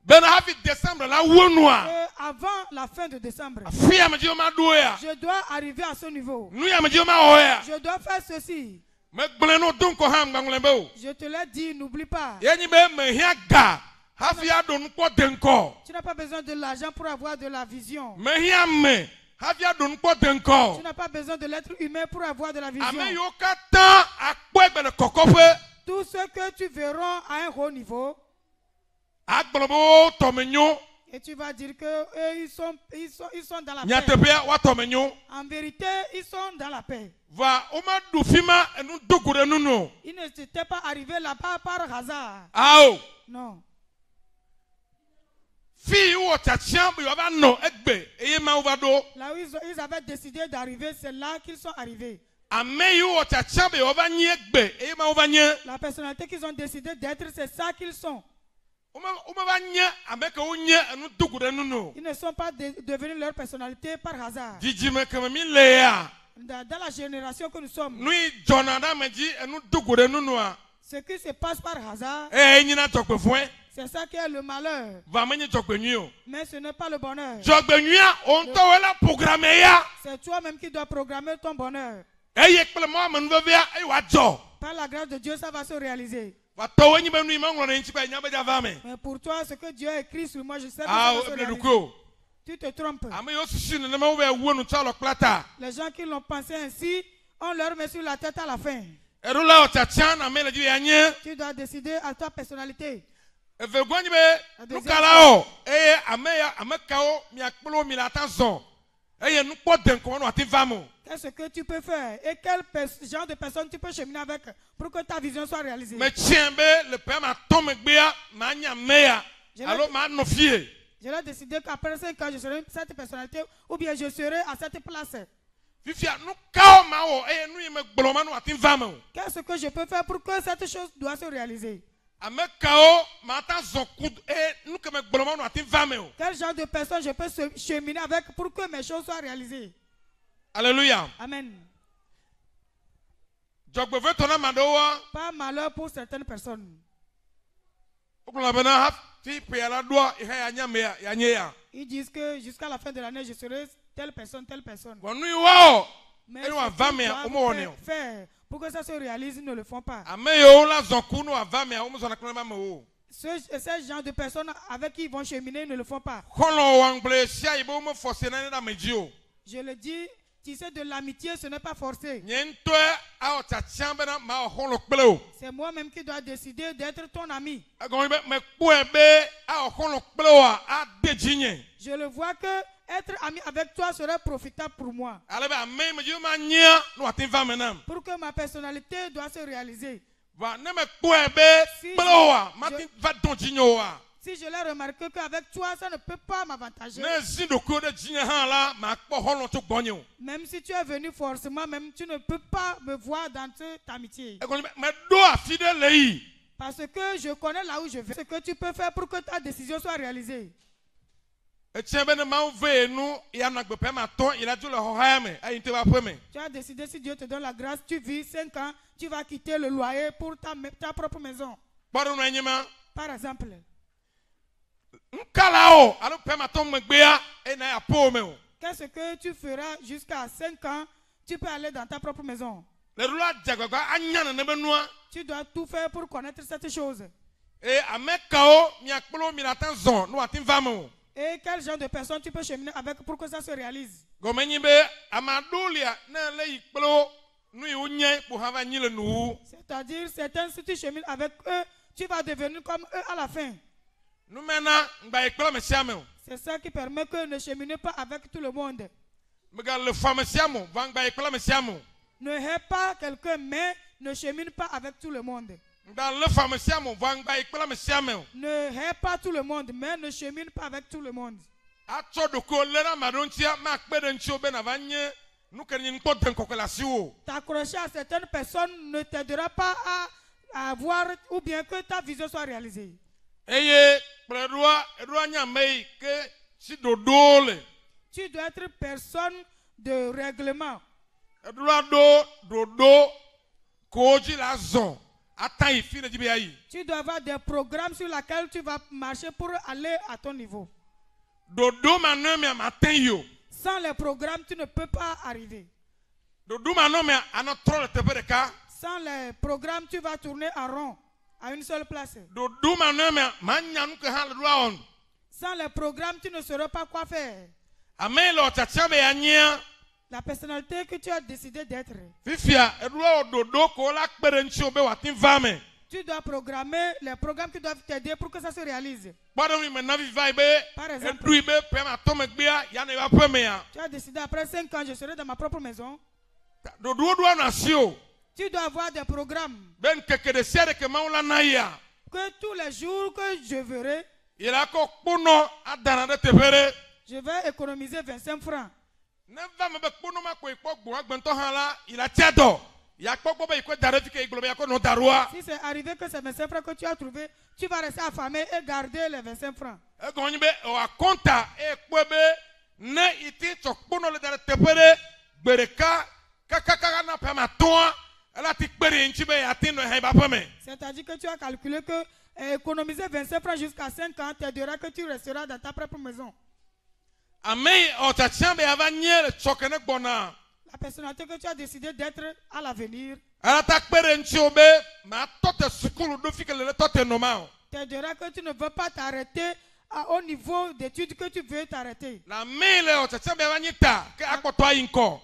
B: Ben hafi décembre la wonua.
A: Et avant la fin de décembre,
B: Fi am ji o ma do ya.
A: je dois arriver à ce niveau.
B: Nu ya me ji o ma o ya.
A: Je dois faire ceci.
B: Me gble no don ko ham gbangle be o.
A: Je te l'ai dit, n'oublie pas.
B: Ye ni be me hia ga. Hafi ado nu poten ko.
A: Tu n'as pas besoin de l'argent pour avoir de la vision.
B: Me hia me. Hafi ado nu poten ko.
A: Tu n'as pas besoin de l'être humain pour avoir de la vision.
B: Ame yo kata akpo egbe le kokofe.
A: Tout ce que tu verras à un haut niveau,
B: Agbolobo to me nyo.
A: Et tu vas dire que eux, ils sont dans la paix.
B: Nyatepea watomenyo.
A: En vérité, ils sont dans la paix.
B: Va oma dufima enu dogure nuno.
A: Ils ne s'étaient pas arrivés là-bas par hasard.
B: Ao.
A: Non.
B: Fi wo tchatchiam bi va no egbe eye ma ovado.
A: Là où ils avaient décidé d'arriver, c'est là qu'ils sont arrivés.
B: Ame wo tchatchiam bi va nyi egbe eye ma ovanye.
A: La personnalité qu'ils ont décidé d'être, c'est ça qu'ils sont.
B: Oma va nye ameke wo nye enu dogure nuno.
A: Ils ne sont pas devenus leur personnalité par hasard.
B: Dijime kememi leya.
A: Dans la génération que nous sommes,
B: Nui jonada meji enu dogure nunoa.
A: ce qui se passe par hasard,
B: Eh nyina tokpe foin.
A: c'est ça qui est le malheur.
B: Va menye tokpe nuyo.
A: Mais ce n'est pas le bonheur.
B: Jogbe nuya on to wela programme ya.
A: C'est toi-même qui dois programmer ton bonheur.
B: Eye kple mo amenuvevia e wa jo.
A: Par la grâce de Dieu, ça va se réaliser.
B: Va to wenyi be nu ma ngro na nchi ba nya be ja va me.
A: Mais pour toi, ce que Dieu a écrit sur moi, je sais que
B: Ah,
A: ça va se réaliser.
B: obleduko.
A: Tu te trompes.
B: Ame yo sushi ne ma we wo nu tsalo plata.
A: Les gens qui l'ont pensé ainsi, on leur met sur la tête à la fin.
B: Erula o tchatchan na me le ji anye.
A: Tu dois décider à ta personnalité.
B: Eve gwanyi be nu kala o. Ame kao mi akplo mi la tanzon. Eye nu po den ko no ati vamo.
A: Qu'est-ce que tu peux faire et quel genre de personne tu peux cheminer avec pour que ta vision soit réalisée.
B: Me tien be le pe ma tome gbea ma nya meya. Alo ma no fie.
A: Je l'ai décidé qu'après 5 ans, je serai cette personnalité ou bien je serai à cette place.
B: Fifia nu kao ma o eye nu me gbloma no ati vamo.
A: Qu'est-ce que je peux faire pour que cette chose doit se réaliser?
B: Ame kao ma ta zon kud nu ke me gbloma no ati vamo.
A: Quel genre de personne je peux cheminer avec pour que mes choses soient réalisées?
B: Alléluia.
A: Amen.
B: Jogbe ve tona madowa.
A: Pas malheur pour certaines personnes.
B: Okula bena hap fi pe ala doa ihe ya nya me ya nye ya.
A: Ils disent que jusqu'à la fin de l'année, je serai telle personne, telle personne.
B: Wonu iwa o.
A: Mais
B: Et
A: ce
B: nous,
A: qu'ils
B: va, mais
A: doivent
B: au moins, on est.
A: faire pour que ça se réalise, ils ne le font pas.
B: Ame yo la zonku no ava me o mo zona klema me o.
A: Ces gens de personnes avec qui ils vont cheminer, ils ne le font pas.
B: Kolo wangle sia ibo mo forcer na na meji o.
A: Je le dis, tu sais, de l'amitié, ce n'est pas forcé.
B: Nyento a o tchatchiam bena ma o holo kple o.
A: C'est moi-même qui dois décider d'être ton ami.
B: Agon be me ku ebe a o holo kple o a dejinye.
A: Je le vois que être ami avec toi serait profitable pour moi.
B: Alebe ame me ji ma nya no ati va me nam.
A: Pour que ma personnalité doit se réaliser.
B: Va ne me ku ebe kple o a ma ti va don jinyo a.
A: Si je l'ai remarqué qu'avec toi, ça ne peut pas m'avantager.
B: Ne si do ko de jinye han la ma kpo holo to gbonyo.
A: Même si tu es venu forcément, même tu ne peux pas me voir dans cette amitié.
B: Agon me do afi de lei.
A: Parce que je connais là où je vais. Ce que tu peux faire pour que ta décision soit réalisée.
B: Etienne ben ma ve nu ya na gbe pe ma ton il a dû le hoya me ayin te ba pe me.
A: Tu as décidé, si Dieu te donne la grâce, tu vis 5 ans, tu vas quitter le loyer pour ta propre maison.
B: Bodo no enyima
A: Par exemple.
B: nkala o alo pe ma ton me gbe ya e na ya po me o.
A: Qu'est-ce que tu feras jusqu'à 5 ans? Tu peux aller dans ta propre maison.
B: Le roi jagwa anya na be nua
A: Tu dois tout faire pour connaître cette chose.
B: e ameka o mi akplo mi la tan zon no atin va me o.
A: Et quel genre de personne tu peux cheminer avec pour que ça se réalise?
B: Gomenyi be amadolia na le ikplo nu yu nye po hava nyi le nu.
A: C'est-à-dire, certains, si tu chemines avec eux, tu vas devenir comme eux à la fin.
B: Nu mena ngba ikplo me sia me o.
A: C'est ça qui permet que ne cheminez pas avec tout le monde.
B: Me ga le femme sia mo va ngba ikplo me sia mo.
A: Ne hais pas quelqu'un, mais ne chemine pas avec tout le monde.
B: Ngba le femme sia mo va ngba ikplo me sia me o.
A: Ne hais pas tout le monde, mais ne chemine pas avec tout le monde.
B: Atso do ko le na madontia ma kpe de nchi obe na vanye nu kenyi nko den kokola si o.
A: T'accrocher à certaines personnes ne t'aidera pas à voir ou bien que ta vision soit réalisée.
B: Eye edua nya mei ke si dodole.
A: Tu dois être personne de règlement.
B: Edua dodo koji la zon atan ifi na jibe ayi.
A: Tu dois avoir des programmes sur lesquels tu vas marcher pour aller à ton niveau.
B: Dodo manu me matin yo.
A: Sans les programmes, tu ne peux pas arriver.
B: Dodo manu me anotro le tepe de ka.
A: Sans les programmes, tu vas tourner en rond à une seule place.
B: Dodo manu me manya nu ke han le doa on.
A: Sans les programmes, tu ne sauras pas quoi faire.
B: Ame lo tchatcha be anya.
A: La personnalité que tu as décidé d'être.
B: Fifia edua dodo ko la kpe de nchi obe watin va me.
A: Tu dois programmer les programmes qui doivent t'aider pour que ça se réalise.
B: Par exemple,
A: tu as décidé après 5 ans, je serai dans ma propre maison. Tu dois avoir des programmes que tous les jours que je verrai, je vais économiser 25 francs. Si c'est arrivé que c'est 25 francs que tu as trouvé, tu vas rester affamé et garder les 25 francs. C'est-à-dire que tu as calculé que économiser 25 francs jusqu'à 5 ans t'aidera que tu resteras dans ta propre maison. La personnalité que tu as décidé d'être à l'avenir t'aidera que tu ne veux pas t'arrêter au niveau d'études que tu veux t'arrêter.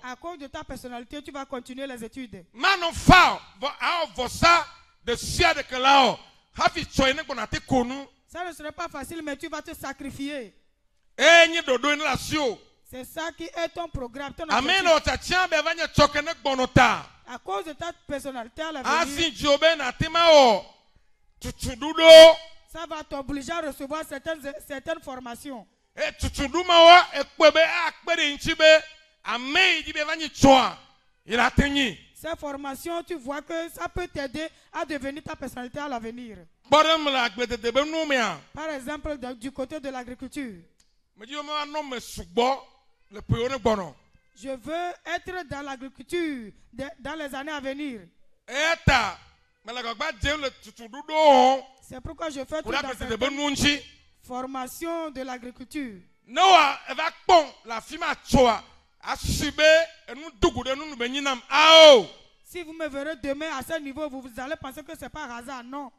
A: À cause de ta personnalité, tu vas continuer les études. Ça ne serait pas facile, mais tu vas te sacrifier. C'est ça qui est ton programme. Ton objectif. À cause de ta personnalité à l'avenir, ça va t'obliger à recevoir certaines formations. Ces formations, tu vois que ça peut t'aider à devenir ta personnalité à l'avenir. Par exemple, du côté de l'agriculture. Je veux être dans l'agriculture dans les années à venir. C'est pourquoi je fais toute la formation de l'agriculture. Si vous me verrez demain à ce niveau, vous allez penser que ce n'est pas hasard, non.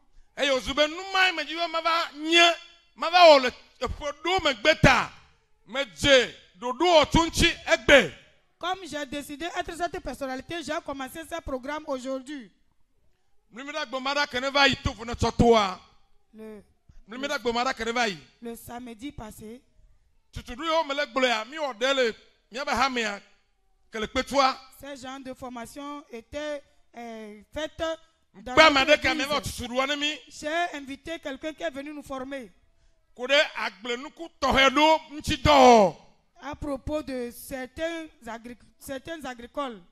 A: Comme j'ai décidé d'être cette personnalité, j'ai commencé ce programme aujourd'hui. Le samedi passé, ces genres de formation étaient faites dans notre église. J'ai invité quelqu'un qui est venu nous former à propos de certains agricoles.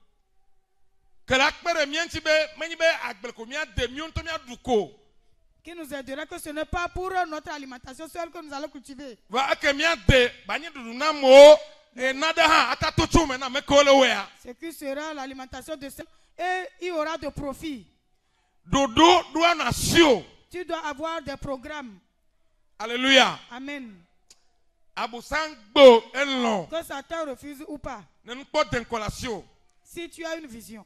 A: Qui nous aidera que ce n'est pas pour notre alimentation seule que nous allons cultiver. Ce qui sera l'alimentation de ceux et il y aura de profit. Tu dois avoir des programmes.
B: Alléluia.
A: Amen.
B: Que
A: Que Satan refuse ou pas. Si tu as une vision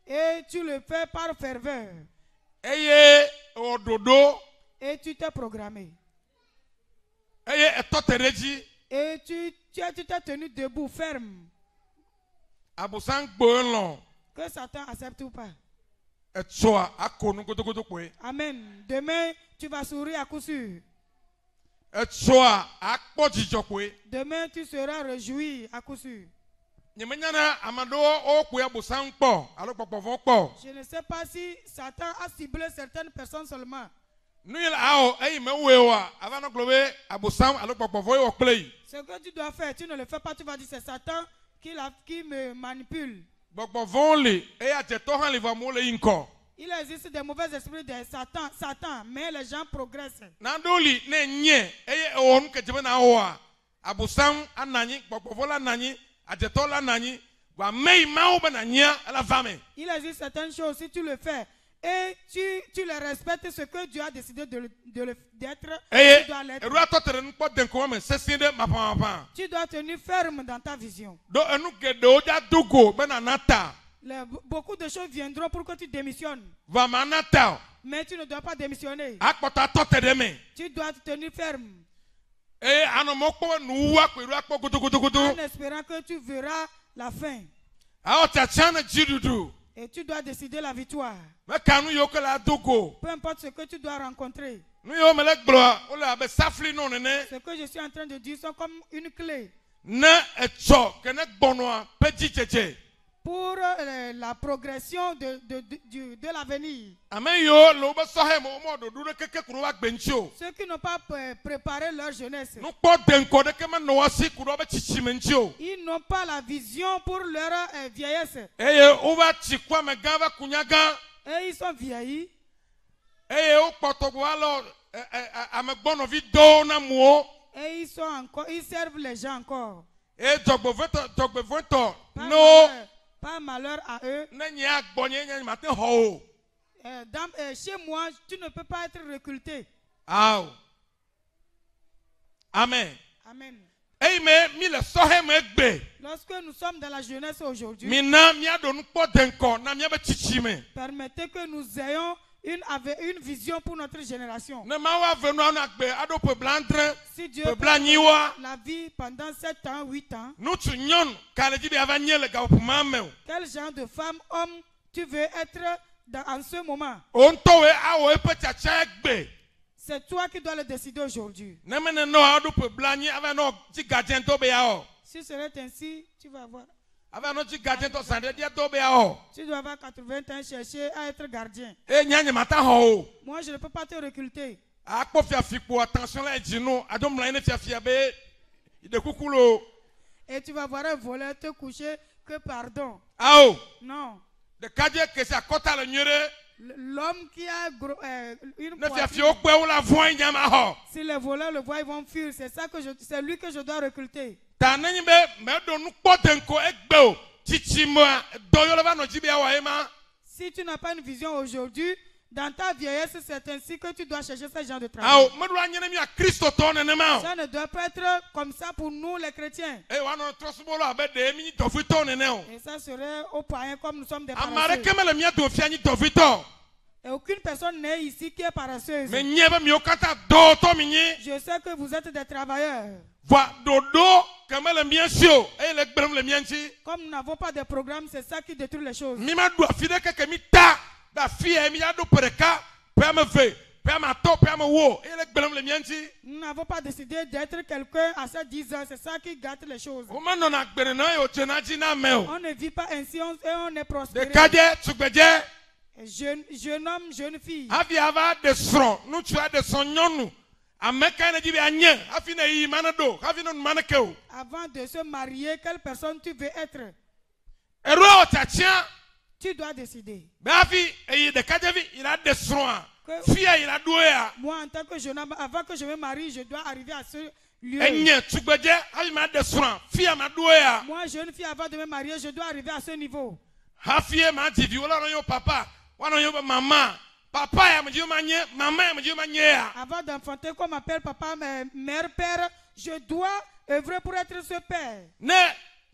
A: et tu le fais par ferveur et tu t'es programmé et tu t'es tenu debout ferme, que Satan accepte ou pas. Amen. Demain tu vas sourire à coup sûr. Demain tu seras réjoui à coup sûr. Je ne sais pas si Satan a ciblé certaines personnes seulement. Ce que tu dois faire, tu ne le fais pas, tu vas dire c'est Satan qui me manipule. Il existe des mauvais esprits de Satan, mais les gens progressent. Il existe certaines choses, si tu le fais et tu les respectes, ce que Dieu a décidé d'être, tu dois l'être. Tu dois tenir ferme dans ta vision. Beaucoup de choses viendront pour que tu démissionnes. Mais tu ne dois pas démissionner. Tu dois te tenir ferme. En espérant que tu verras la fin. Et tu dois décider la victoire.
B: Me kanu yo ke la dogo.
A: Peu importe ce que tu dois rencontrer.
B: Nu yo me le gblɔ wo le abe safli no nene.
A: Ce que je suis en train de dire sont comme une clé
B: Ne etsɔ ke ne gbɔnɔa pe dzitsetse.
A: pour la progression de l'avenir.
B: Ame yiwo le wobe sɔhe me wo ɖoɖo ɖe keke ku ɖe wobe agbe ŋuti o.
A: Ceux qui n'ont pas préparé leur jeunesse.
B: Nukpɔ deŋkɔ ɖeke menɔ wo si ku ɖe wobe tsitsime ŋuti o.
A: Ils n'ont pas la vision pour leur vieillesse.
B: Eye wova tsi ku amegã va ku nyagã.
A: Et ils sont vieillis.
B: Eye wokpɔ tɔgbɔ alɔ amegbɔnɔvi dɔwo na muwo.
A: Et ils servent les gens encore.
B: Eye dzɔgbevɔtɔ no
A: Pas malheur à eux.
B: ne nye agbɔnye nye mate xɔ o.
A: Chez moi, tu ne peux pas être recruté.
B: Awo. Amen.
A: Amen.
B: Eyi me mi le sɔhe me gbe.
A: Lorsque nous sommes dans la jeunesse aujourd'hui,
B: Mina miaɖo nukpɔ deŋkɔ na miabe tsitsime.
A: permettez que nous ayons une vision pour notre génération.
B: Ne mawu ave nua na gbe aɖo ƒe blandre.
A: Si Dieu
B: Ƒe
A: peut
B: blanyiwoa.
A: la vie pendant 7 ans, 8 ans,
B: Nutsu nyɔnu ka le dzi be ava nye le gaƒoƒomea me o.
A: quel genre de femme, homme, tu veux être en ce moment?
B: Wo ŋutɔwoe awɔ eƒe tsatsa gbe.
A: C'est toi qui dois le décider aujourd'hui.
B: Ne me nenɔ aɖo ƒe blanyi ava nɔ dzi gadzẽ do be yeawɔ.
A: Si ce n'est ainsi, tu vas voir.
B: Ava nɔ dzi gadzẽ tɔ saɖeɖia do be yeawɔ.
A: Tu dois avoir 80 ans, chercher à être gardien.
B: Eye nya nye mata xɔ o.
A: Moi, je ne peux pas te recruter.
B: Akpɔ fiafikpo attention la dzi no ado mlɔ anyi ne fiafia be ide kuku lo.
A: Et tu vas voir un voleur te coucher que pardon.
B: Awo.
A: Non.
B: Ɖekadze kesi akɔta le nyuie ɖe.
A: L'homme qui a une
B: Ne
A: poitrine,
B: fiafiawo kpe wo la vɔ̃ nya ma xɔ.
A: si les voleurs le voient, ils vont fuir. C'est lui que je dois recruter.
B: Ta ne nyi be meɖo nukpɔ deŋkɔ egbe o. Tsitsimea dɔyɔ le va nɔ dzi be yeawɔ ye ma.
A: Si tu n'as pas une vision aujourd'hui, dans ta vieillesse, c'est ainsi que tu dois chercher ce genre de travail.
B: Awo meɖo anyi ne mia kristotɔ nenema o.
A: Ça ne doit pas être comme ça pour nous les chrétiens.
B: Eye woanɔ trɔsubɔlɔ abe ɖe mi nyi dɔvitɔ nene o.
A: Et ça serait au point comme nous sommes des
B: Ame
A: paresseux.
B: aɖeke mele mia do fia nyi dɔvitɔ.
A: Et aucune personne n'est ici qui est paresseuse.
B: Me nye be miwo katã dɔwɔtɔ mi nyi.
A: Je sais que vous êtes des travailleurs.
B: Voa ɖoɖo ke mele mia si o eye le gblẽm le mia ŋuti.
A: Comme nous n'avons pas de programme, c'est ça qui détruit les choses.
B: Mi ma ɖu afi ɖe keke mi ta ɖe afi ya mi ya ɖo ƒe ɖeka ƒe ame eve ƒe ame atɔ̃ ƒe ame wo eye le gblẽm le mia ŋuti.
A: Nous n'avons pas décidé d'être quelqu'un à ces 10 ans. C'est ça qui gâte les choses.
B: Womenɔna gbe nene eye wotsena dzi na ame o.
A: On ne vit pas ainsi et on est prospéré.
B: Ɖekadze tugbedze
A: Jeune homme, jeune fille.
B: hafi ava ɖe srɔ̃ ŋutsu aɖe srɔ̃ nyɔnu ame kae ne dzi be anye hafi ne yi ma ne ɖo hafi ne nu ma ne ke o.
A: Avant de se marier, quelle personne tu veux être?
B: Eɖoa wòtsatia
A: Tu dois décider.
B: be hafi eyi ɖekadzevi yi la ɖe srɔ̃a
A: Que
B: fia yi la ɖo ya.
A: moi, en tant que jeune homme, avant que je me marie, je dois arriver à ce lieu.
B: Enye tugbedze hafi ma ɖe srɔ̃a fia ma ɖo ya.
A: Moi, jeune fille, avant de me marier, je dois arriver à ce niveau.
B: Hafi ma dzi vi wo la nɔ yewo papa woanɔ yewo be mama papa ya me dzi wo ma nye mama ya me dzi wo ma nye ya.
A: Avant d'enfanter, qu'on m'appelle papa, mère, père, je dois œuvrer pour être ce père.
B: Ne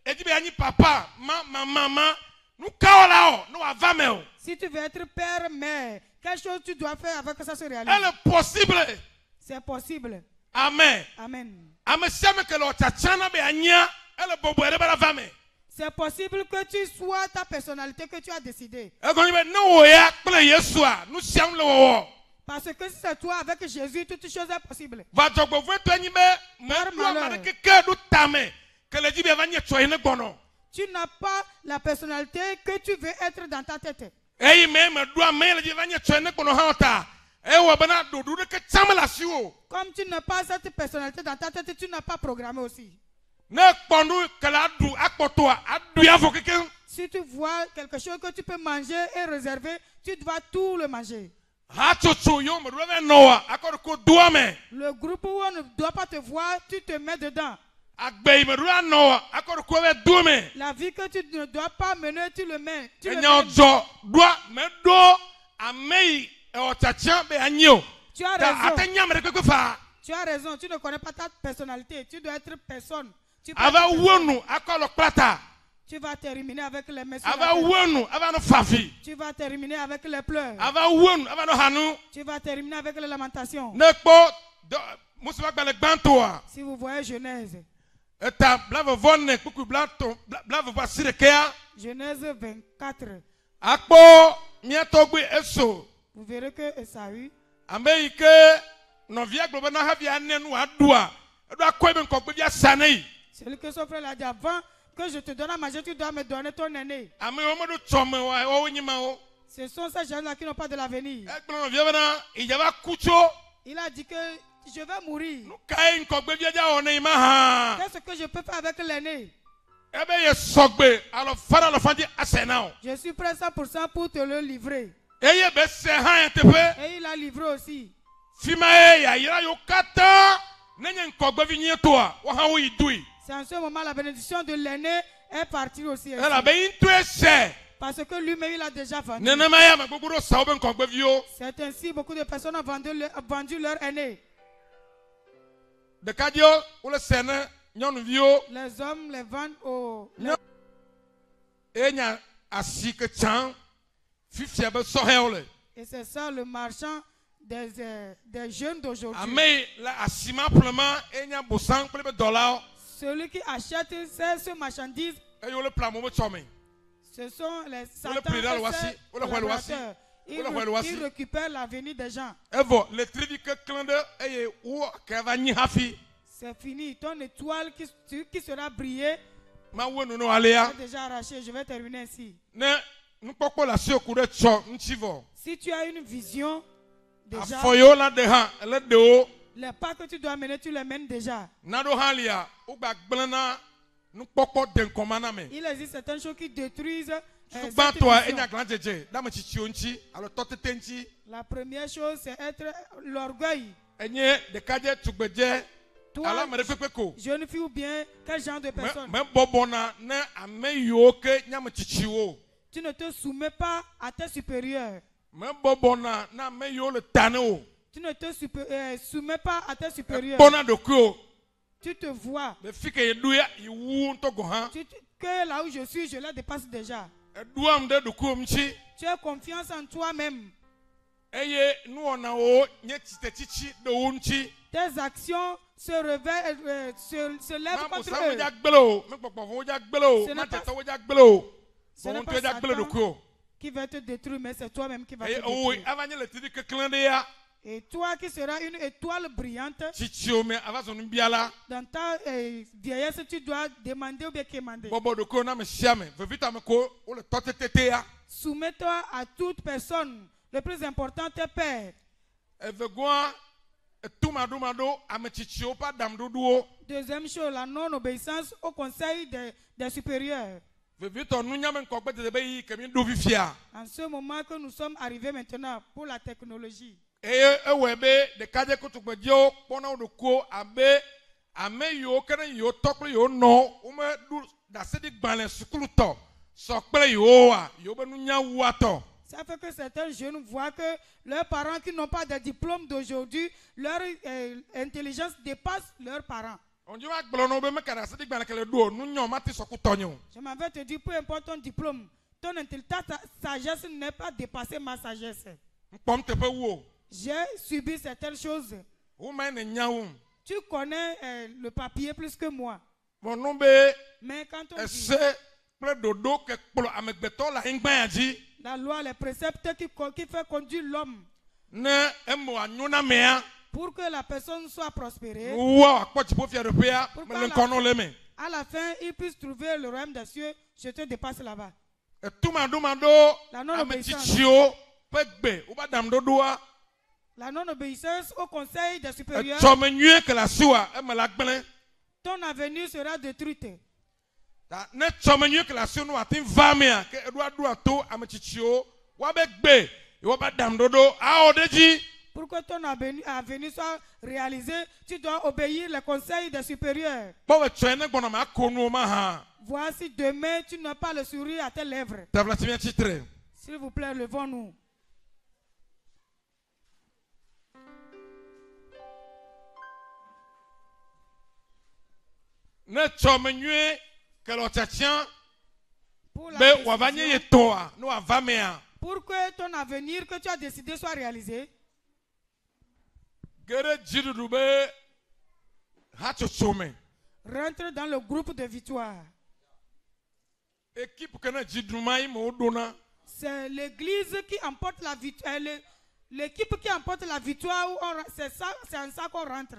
B: edzi be anyi papa mama nu kawo la o ne wòava me o.
A: Si tu veux être père, mère, quelle chose tu dois faire avant que ça se réalise?
B: Ele possible.
A: C'est possible.
B: Amen.
A: Amen.
B: Ame sia ame ke le tsatsana be anyia ele bɔbɔe ɖe be la va me.
A: C'est possible que tu sois ta personnalité que tu as décidé.
B: Egɔnye be ne wò ya kple Yesua nu sia nu le wɔwɔ.
A: Parce que si c'est toi avec Jésus, toutes choses sont possibles.
B: Va dzɔgbevɔe nyi be meɖo ame ɖeke ke ɖo tame ke le dzi be eva nye tsɔyi ne gbɔnɔ.
A: Tu n'as pas la personnalité que tu veux être dans ta tête.
B: Eyi me meɖo ame le dzi be eva nye tsɔyi ne gbɔnɔ hã o ta. Ewɔ bena ɖoɖo ɖeke tsam le asi wo.
A: Comme tu n'as pas cette personnalité dans ta tête, tu n'as pas programmé aussi.
B: Ne kpɔ nu ke le aɖu akpɔtɔa aɖu ya vɔ kekeŋ.
A: Si tu vois quelque chose que tu peux manger et réserver, tu dois tout le manger.
B: Hatsotso yewo meɖo be nɔa akɔ ɖe ko doa me.
A: Le groupe où on ne doit pas te voir, tu te mets dedans.
B: Agbe yi meɖo anɔa akɔ ɖe ko be do me.
A: La vie que tu ne dois pas mener, tu le mets. Tu le
B: Enya
A: mets.
B: dzɔ ɖoa meɖo ame yi ewɔ tsatsia be anyi o.
A: Tu as
B: Ta
A: raison.
B: ate nya ame ɖe kpekpe fa.
A: Tu as raison. Tu ne connais pas ta personnalité. Tu dois être personne. Tu peux
B: Ava
A: être personne.
B: wonu akɔ le kplata.
A: Tu vas terminer avec les mains sur la
B: Ava
A: tête.
B: wonu ava no fafi.
A: Tu vas terminer avec les pleurs.
B: Ava wonu ava no hanu.
A: Tu vas terminer avec les lamentations.
B: Ne kpɔ musulman gbalẽ gbãtɔa.
A: Si vous voyez Genèse,
B: Eta blavevɔ ne kpukpu blatɔ blavevɔ asi ɖekea.
A: Genèse 24,
B: Akpo miatogbe eso.
A: Vous verrez que Esaü,
B: Ameke novia globe na havia nenu adua. Edo akoe nkogbe bia sanei.
A: celui que son frère l'a dit avant que je te donne à manger, tu dois me donner ton aîné.
B: Ame omodo chome wa o nyima o.
A: Ce sont ces gens-là qui n'ont pas de l'avenir.
B: Egblon novia bana ijaba kucho.
A: Il a dit que je vais mourir.
B: Kai nkogbe bia ja one ima ha.
A: Qu'est-ce que je peux faire avec l'aîné?
B: Ebe ye sogbe alo fara lo fandi asenao.
A: Je suis prêt 100% pour te le livrer.
B: Eye be se ha entepe.
A: Et il a livré aussi.
B: Fimae ya ira yo kata. Nenye nkogbe vinye toa. Wa ha wo idui.
A: C'est en ce moment la bénédiction de l'aîné est partie aussi.
B: Elle a bien intué.
A: Parce que lui-même il a déjà vendu.
B: Nenema ma gogoro sa oben nkogbe vio.
A: C'est ainsi beaucoup de personnes ont vendu leur aîné.
B: De kadio ou le sene nyonu vio.
A: Les hommes les vendent au.
B: Enya asike chan. Fifia be soheole.
A: Et c'est ça le marchand des jeunes d'aujourd'hui.
B: Ame la asima plement enya bosan pour le dollar.
A: Celui qui achète ce marchandise,
B: Et yo le plan mo chome.
A: ce sont les
B: le président
A: collaborateurs. Ils récupèrent l'avenir des gens.
B: Evo le trivi que klande eye wo kavani hafi.
A: C'est fini. Ton étoile qui sera brillée
B: Ma wonu no alea.
A: est déjà arrachée. Je vais terminer ainsi.
B: Ne nkpokpo la si okure cho nchivo.
A: Si tu as une vision, déjà,
B: Afoyo la de ha le de o.
A: les pas que tu dois mener, tu les mènes déjà.
B: Nado halia ugba gblana nkpokpo den komana me.
A: Il existe certaines choses qui détruisent cette
B: Sugba toa
A: vision.
B: enya glanjeje dama chichi onchi alo totete nchi.
A: La première chose, c'est être l'orgueil.
B: Enye de kaje tugbeje
A: Toi,
B: ala mere pepeko.
A: jeune fille ou bien quel genre de personne?
B: Me bobona ne ame yo ke nyam chichi wo.
A: Tu ne te soumets pas à tes supérieurs.
B: Me bobona na me yo le tane o.
A: Tu ne te soumets pas à tes supérieurs.
B: Bona doko.
A: Tu te vois.
B: Me fike yeduya iwu ntogo ha.
A: Que là où je suis, je la dépasse déjà.
B: Eduam de doko mchi.
A: Tu as confiance en toi-même.
B: Eye nuona o nye chichi de unchi.
A: Tes actions se réveillent, se lèvent contre eux. Ce n'est pas Satan qui va te détruire, mais c'est toi-même qui va te détruire. Et toi qui seras une étoile brillante, dans ta vieillesse, tu dois demander ou bien quémander. Soumets-toi à toute personne. Le plus important, tes pères. Deuxième chose, la non-obéissance au conseil des supérieurs. En ce moment que nous sommes arrivés maintenant pour la technologie. Ça fait que certains jeunes voient que leurs parents qui n'ont pas de diplôme d'aujourd'hui, leur intelligence dépasse leurs parents. Je m'en vais te dire, peu importe ton diplôme, ta sagesse n'est pas dépassée ma sagesse. J'ai subi certaines choses. Tu connais le papier plus que moi. Mais quand on dit la loi, les préceptes qui fait conduire l'homme pour que la personne soit prospérée, pour à la fin, il puisse trouver le royaume des cieux, je te dépasse là-bas. La non-obéissance au conseil des supérieurs, ton avenir sera détruite. Pour que ton avenir soit réalisé, tu dois obéir les conseils des supérieurs. Voici demain, tu n'as pas le sourire à tes lèvres. S'il vous plaît, levons-nous. Pour que ton avenir que tu as décidé soit réalisé, rentre dans le groupe de victoire. c'est l'église qui emporte la victoire. L'équipe qui emporte la victoire, c'est en ça qu'on rentre.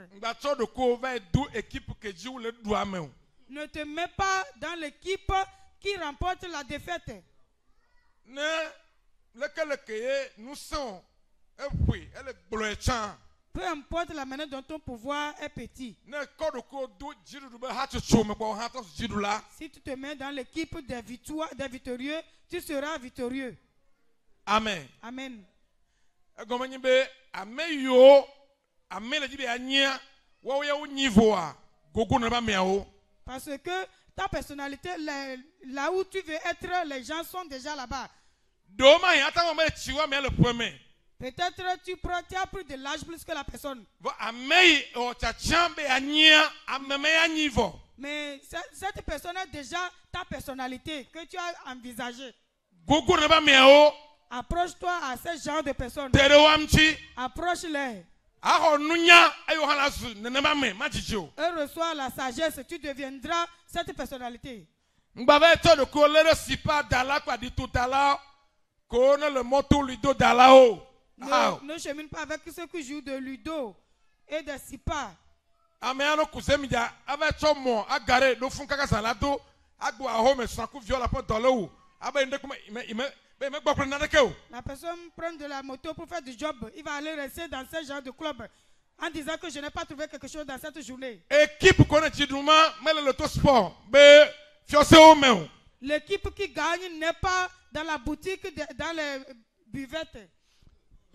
A: Ne te mets pas dans l'équipe qui remporte la défaite. Peu importe la manière dont ton pouvoir est petit. Si tu te mets dans l'équipe des victorieux, tu seras victorieux.
B: Amen.
A: Amen. Parce que ta personnalité, là où tu veux être, les gens sont déjà là-bas. Peut-être tu as pris de l'âge plus que la personne. Mais cette personne a déjà ta personnalité que tu as envisagée. Approche-toi à ce genre de personnes. Approche-les. Et reçois la sagesse, tu deviendras cette personnalité. Ne chemine pas avec ceux qui jouent de ludo et de sipa. La personne prend de la moto pour faire du job. Il va aller rester dans ce genre de club en disant que je n'ai pas trouvé quelque chose dans cette journée. L'équipe qui gagne n'est pas dans la boutique, dans les buvettes.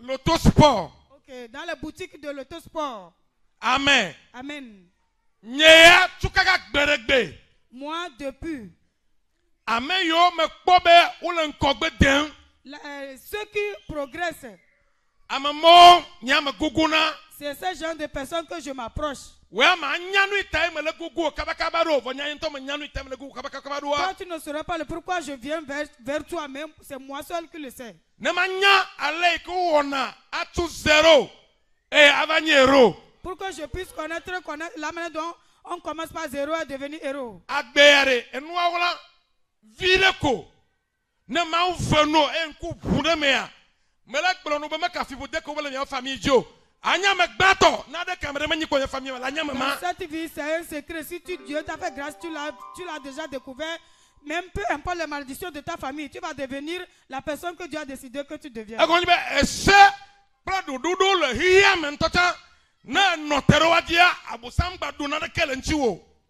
B: L'autosport.
A: Ok, dans les boutiques de l'autosport.
B: Amen.
A: Amen. Moi, depuis.
B: Amen.
A: Ceux qui progressent. C'est ce genre de personnes que je m'approche. Toi, tu ne saurais pas le pourquoi je viens vers toi, même c'est moi seul qui le sais. Pour que je puisse connaître la manière dont on commence par zéro à devenir héros. Dans cette vie, c'est un secret. Si Dieu t'a fait grâce, tu l'as déjà découvert. Même peu importe les malédictions de ta famille, tu vas devenir la personne que Dieu a décidé que tu deviens.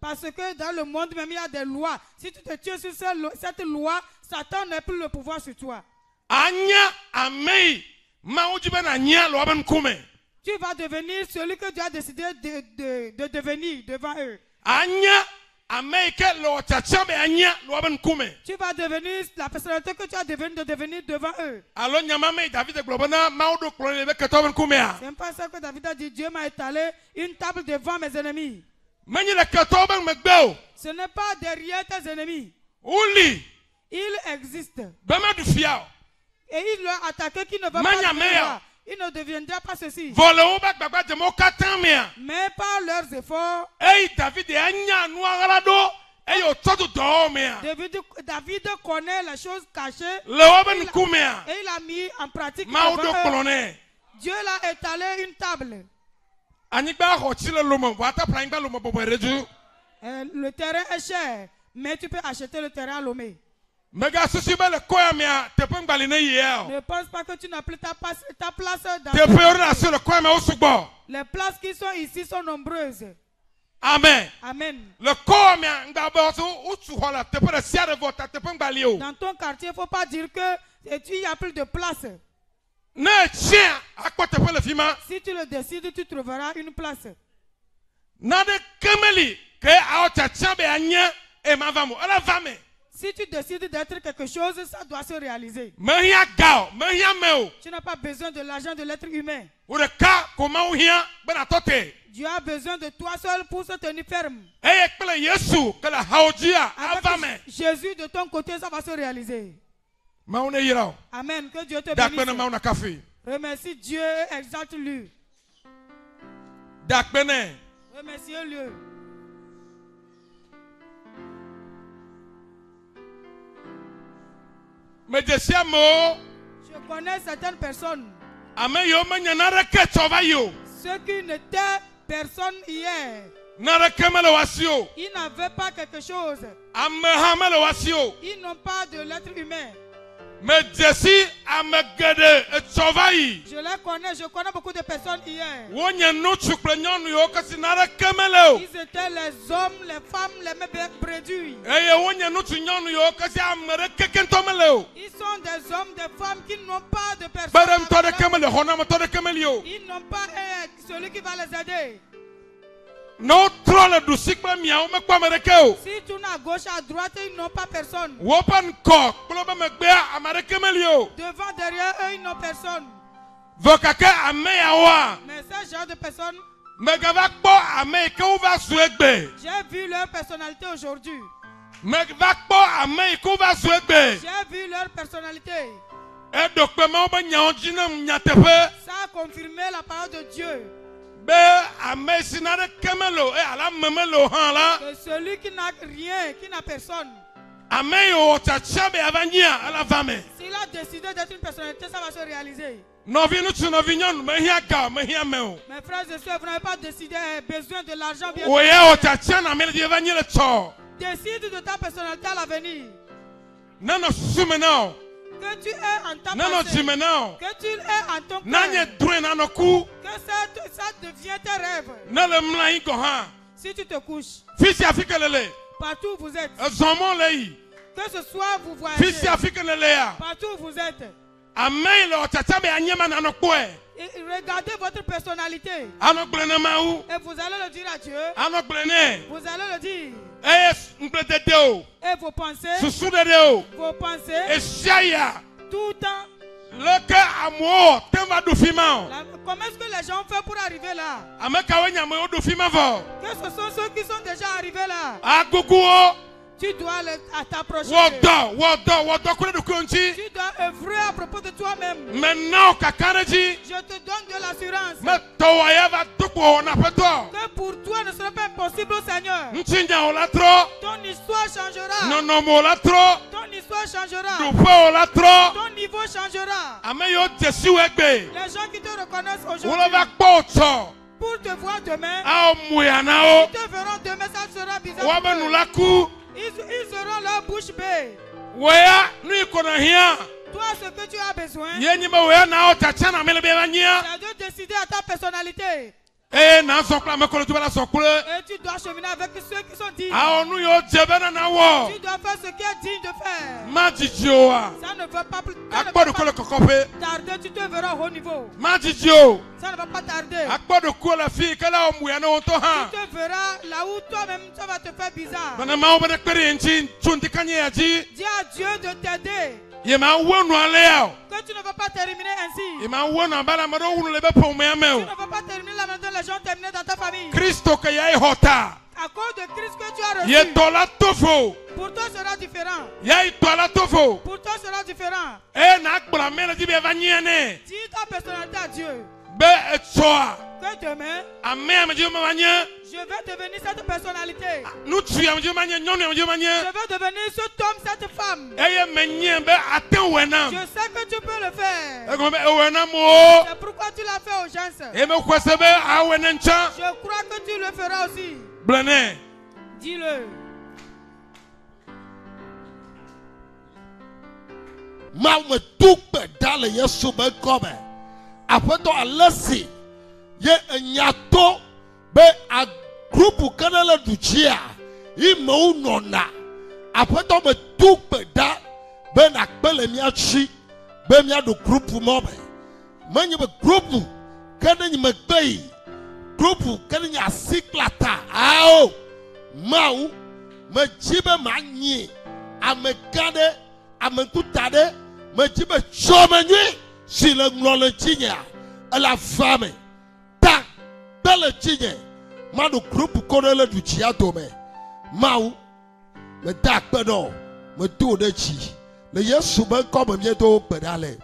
A: Parce que dans le monde même, il y a des lois. Si tu te tiens sur cette loi, Satan n'a plus le pouvoir sur toi. Tu vas devenir celui que Dieu a décidé de devenir devant eux. Tu vas devenir la personnalité que tu as de devenir devant eux. C'est pas ça que David a dit. Dieu m'a étalé une table devant mes ennemis. Ce n'est pas derrière tes ennemis. Il existe. Et il leur a attaqué qui ne va pas. Il ne deviendra pas ceci. Mais par leurs efforts, David connaît les choses cachées et il a mis en pratique. Dieu l'a étalé une table. Le terrain est cher, mais tu peux acheter le terrain à Lomé. Ne pense pas que tu n'as plus ta place dans les places qui sont ici sont nombreuses.
B: Amen.
A: Amen.
B: Dans
A: ton quartier, il ne faut pas dire que il y a plus de place. Si tu le décides, tu trouveras une place. Si tu décides d'être quelque chose, ça doit se réaliser. Tu n'as pas besoin de l'argent de l'être humain. Dieu a besoin de toi seul pour se tenir ferme. Avec Jésus de ton côté, ça va se réaliser. Amen. Que Dieu te bénisse. Remercie Dieu et exalte-lui. Remerciez-le.
B: me desi amewo
A: Je connais certaines personnes.
B: ame yiwo menya nareke tsɔ va yi o
A: Ceux qui n'étaient personne hier.
B: nareke mele woasi o
A: Ils n'avaient pas quelque chose.
B: ameha mele woasi o
A: Ils n'ont pas de l'être humain.
B: me desi ame geɖe etsɔ va yi
A: Je les connais. Je connais beaucoup de personnes hier.
B: wonye ŋutsu kple nyɔnu yiwo kasi nareke mele o
A: Ils étaient les hommes, les femmes, les mêmes bredouilles.
B: eye wonye ŋutsu nyɔnu yiwo kasi ame ɖeke ŋutɔ mele o
A: Ils sont des hommes, des femmes qui n'ont pas de personne.
B: kpeɖeŋutɔ ɖeke mele xɔnametɔ ɖeke meli o
A: Ils n'ont pas celui qui va les aider.
B: ne wotrɔ le ɖusi kple miawo mekpɔ ame ɖeke o
A: Si tu tournes à gauche, à droite, ils n'ont pas personne.
B: woƒe ŋkɔ kple woƒe megbea ame ɖeke meli o
A: Devant, derrière eux, ils n'ont personne.
B: vɔ gake ame yawoa
A: Mais ce genre de personnes,
B: megava kpɔ ame yi ke wova zu egbe
A: j'ai vu leur personnalité aujourd'hui.
B: megava kpɔ ame yi ke wova zu egbe
A: J'ai vu leur personnalité.
B: eɖo kpe mawo be nyawo dzi ne nyateƒe
A: Ça a confirmé la parole de Dieu.
B: be ame si naɖeke mele o ala ame mele o hã la
A: Que celui qui n'a rien, qui n'a personne,
B: ame yi wɔ tsatsia be yava nyia ela va me
A: s'il a décidé d'être une personnalité, ça va se réaliser.
B: nɔvi ŋutsu nɔvi nyɔnu mehia ga o mehia me o
A: Mes frères et sœurs, vous n'avez pas décidé, besoin de l'argent. Bien
B: wo ya wɔ tsatsia na ame le dzi yava nyi le tsɔ
A: Décide de ta personnalité à l'avenir.
B: nenɔ susu me na o
A: Que tu es en ta
B: nenɔ
A: pensée.
B: dzi me na o
A: Que tu es en ton
B: nanye
A: cœur.
B: drɔe nanɔ ku
A: Que ça devient tes rêves.
B: ne le mlɔ anyi gɔ hã
A: Si tu te couches,
B: fi sia fi ke lele
A: partout où vous êtes,
B: ezɔ mɔ le yi
A: que ce soit vous
B: fi
A: voyagez,
B: sia fi ke lele ya
A: partout où vous êtes,
B: ame yi le wɔ tsatsia be anyi ma nanɔ kpɔe
A: et regardez votre personnalité.
B: anɔ gblɔ ne mawu
A: Et vous allez le dire à Dieu.
B: anɔ gblɔ ne
A: Vous allez le dire.
B: eye ŋgbledede o
A: Et vos pensées,
B: susu ɖeɖe o
A: vos pensées,
B: esia ya
A: tout le temps.
B: leke amewo te va ɖo fi ma o
A: Comment est-ce que les gens font pour arriver là?
B: ame kawoe nye amewo ɖo fi ma vɔ
A: Que ce sont ceux qui sont déjà arrivés là.
B: aguguwo
A: Tu dois t'approcher.
B: wɔdɔ ku ɖe ɖokuiwo ŋuti
A: Tu dois œuvrer à propos de toi-même.
B: mena wo kaka ɖe dzi
A: Je te donne de l'assurance
B: metɔwɔ ya va do kpo wɔna aƒetɔ
A: que pour toi ne sera pas impossible au Seigneur.
B: ŋutinyawo la trɔ
A: Ton histoire changera.
B: nɔnɔmewo la trɔ
A: Ton histoire changera.
B: ɖoƒewo la trɔ
A: Ton niveau changera.
B: ame yiwo dze siwo egbe
A: Les gens qui te reconnaissent
B: wole
A: aujourd'hui
B: va kpɔ wo tsɔ
A: pour te voir demain,
B: awɔ moya na wo
A: ils te verront demain, ça sera bizarre.
B: woabe
A: pour
B: nu
A: eux.
B: la ku
A: Ils auront leur bouche bée.
B: wɔya nu yi ko na hiã
A: Toi, ce que tu as besoin,
B: ye nyi be wɔya na wo tsatsia na ame le be va nyia
A: c'est de décider à ta personnalité.
B: eye na zɔ kple ame kolo tu be la zɔ kple
A: Et tu dois cheminer avec ceux qui sont dignes.
B: awɔ nu yiwo dze bena na wɔ
A: Tu dois faire ce qui est digne de faire.
B: ma dzidzi o wa
A: Ça ne va pas plus ça ne
B: akpɔ
A: va
B: ɖokuiwo le
A: pas
B: kɔkɔƒe
A: tarder, tu te verras au haut niveau.
B: ma dzidzi o
A: Ça ne va pas tarder.
B: akpɔ ɖokuiwo le fi ke la wɔ moya ne wo ŋutɔ hã
A: Tu te verras là où toi-même ça va te faire bizarre.
B: bena mawo be ne kpe ɖe ye ŋuti tso ŋdekanye ya dzi
A: Dis à Dieu de t'aider.
B: ye ma wo nu alea o
A: Que tu ne vas pas terminer ainsi.
B: ye ma wo nu abe ale ame ɖewo wunu le be ƒomea me
A: Tu
B: o
A: ne vas pas terminer la manière dont les gens terminaient dans ta famille.
B: kristo ke ya yi xɔ ta
A: À cause de Christ que tu as
B: ye
A: reçu.
B: tɔ la to fo
A: Pour toi sera différent.
B: ya yi tɔ la to fo
A: Pour toi sera différent.
B: eye na agblɔ ame le dzi be eva nyia ne
A: Dis ta personnalité à Dieu.
B: be etsɔa
A: Que demain,
B: ame ame dzi me va nye
A: je vais devenir cette personnalité.
B: ŋutsu ame dzi me va nye nyɔnu ame dzi me va nye
A: Je vais devenir cet homme, cette femme.
B: eye menye be ate wɔ nam
A: Je sais que tu peux le faire.
B: egɔme be ewɔ nam o
A: C'est pourquoi tu l'as fait aux gens.
B: eye me xɔ se be awɔ ne ŋtsã
A: Je crois que tu le feras aussi.
B: gblɔ nɛ
A: Dis-le.
C: Mawu me tu gbe ɖa le Yesu be ŋkɔme. Aƒetɔ ale si ye enya to be agrupu ke ne le du dzia yi mewo nɔna. Aƒetɔ me tu gbe ɖa be nakpe le mía tsi be míaɖo grupu mɔ me. Menye be grupu ke ne nye megbe yi. Grupu ke ne nye asi kple ata. Ao Mawu medzi be manyi ame gã ɖe ame ŋkuta ɖe medzi be tsɔme nyui si le ŋlɔ le dzinyea ele ava me ta gbe le dzinye maɖo grupu ko ɖe le ɖutsia dome Mawu meda akpe ɖɔ medo wo ɖe dzi le Yesu be ŋkɔ me miedo gbe ɖa le.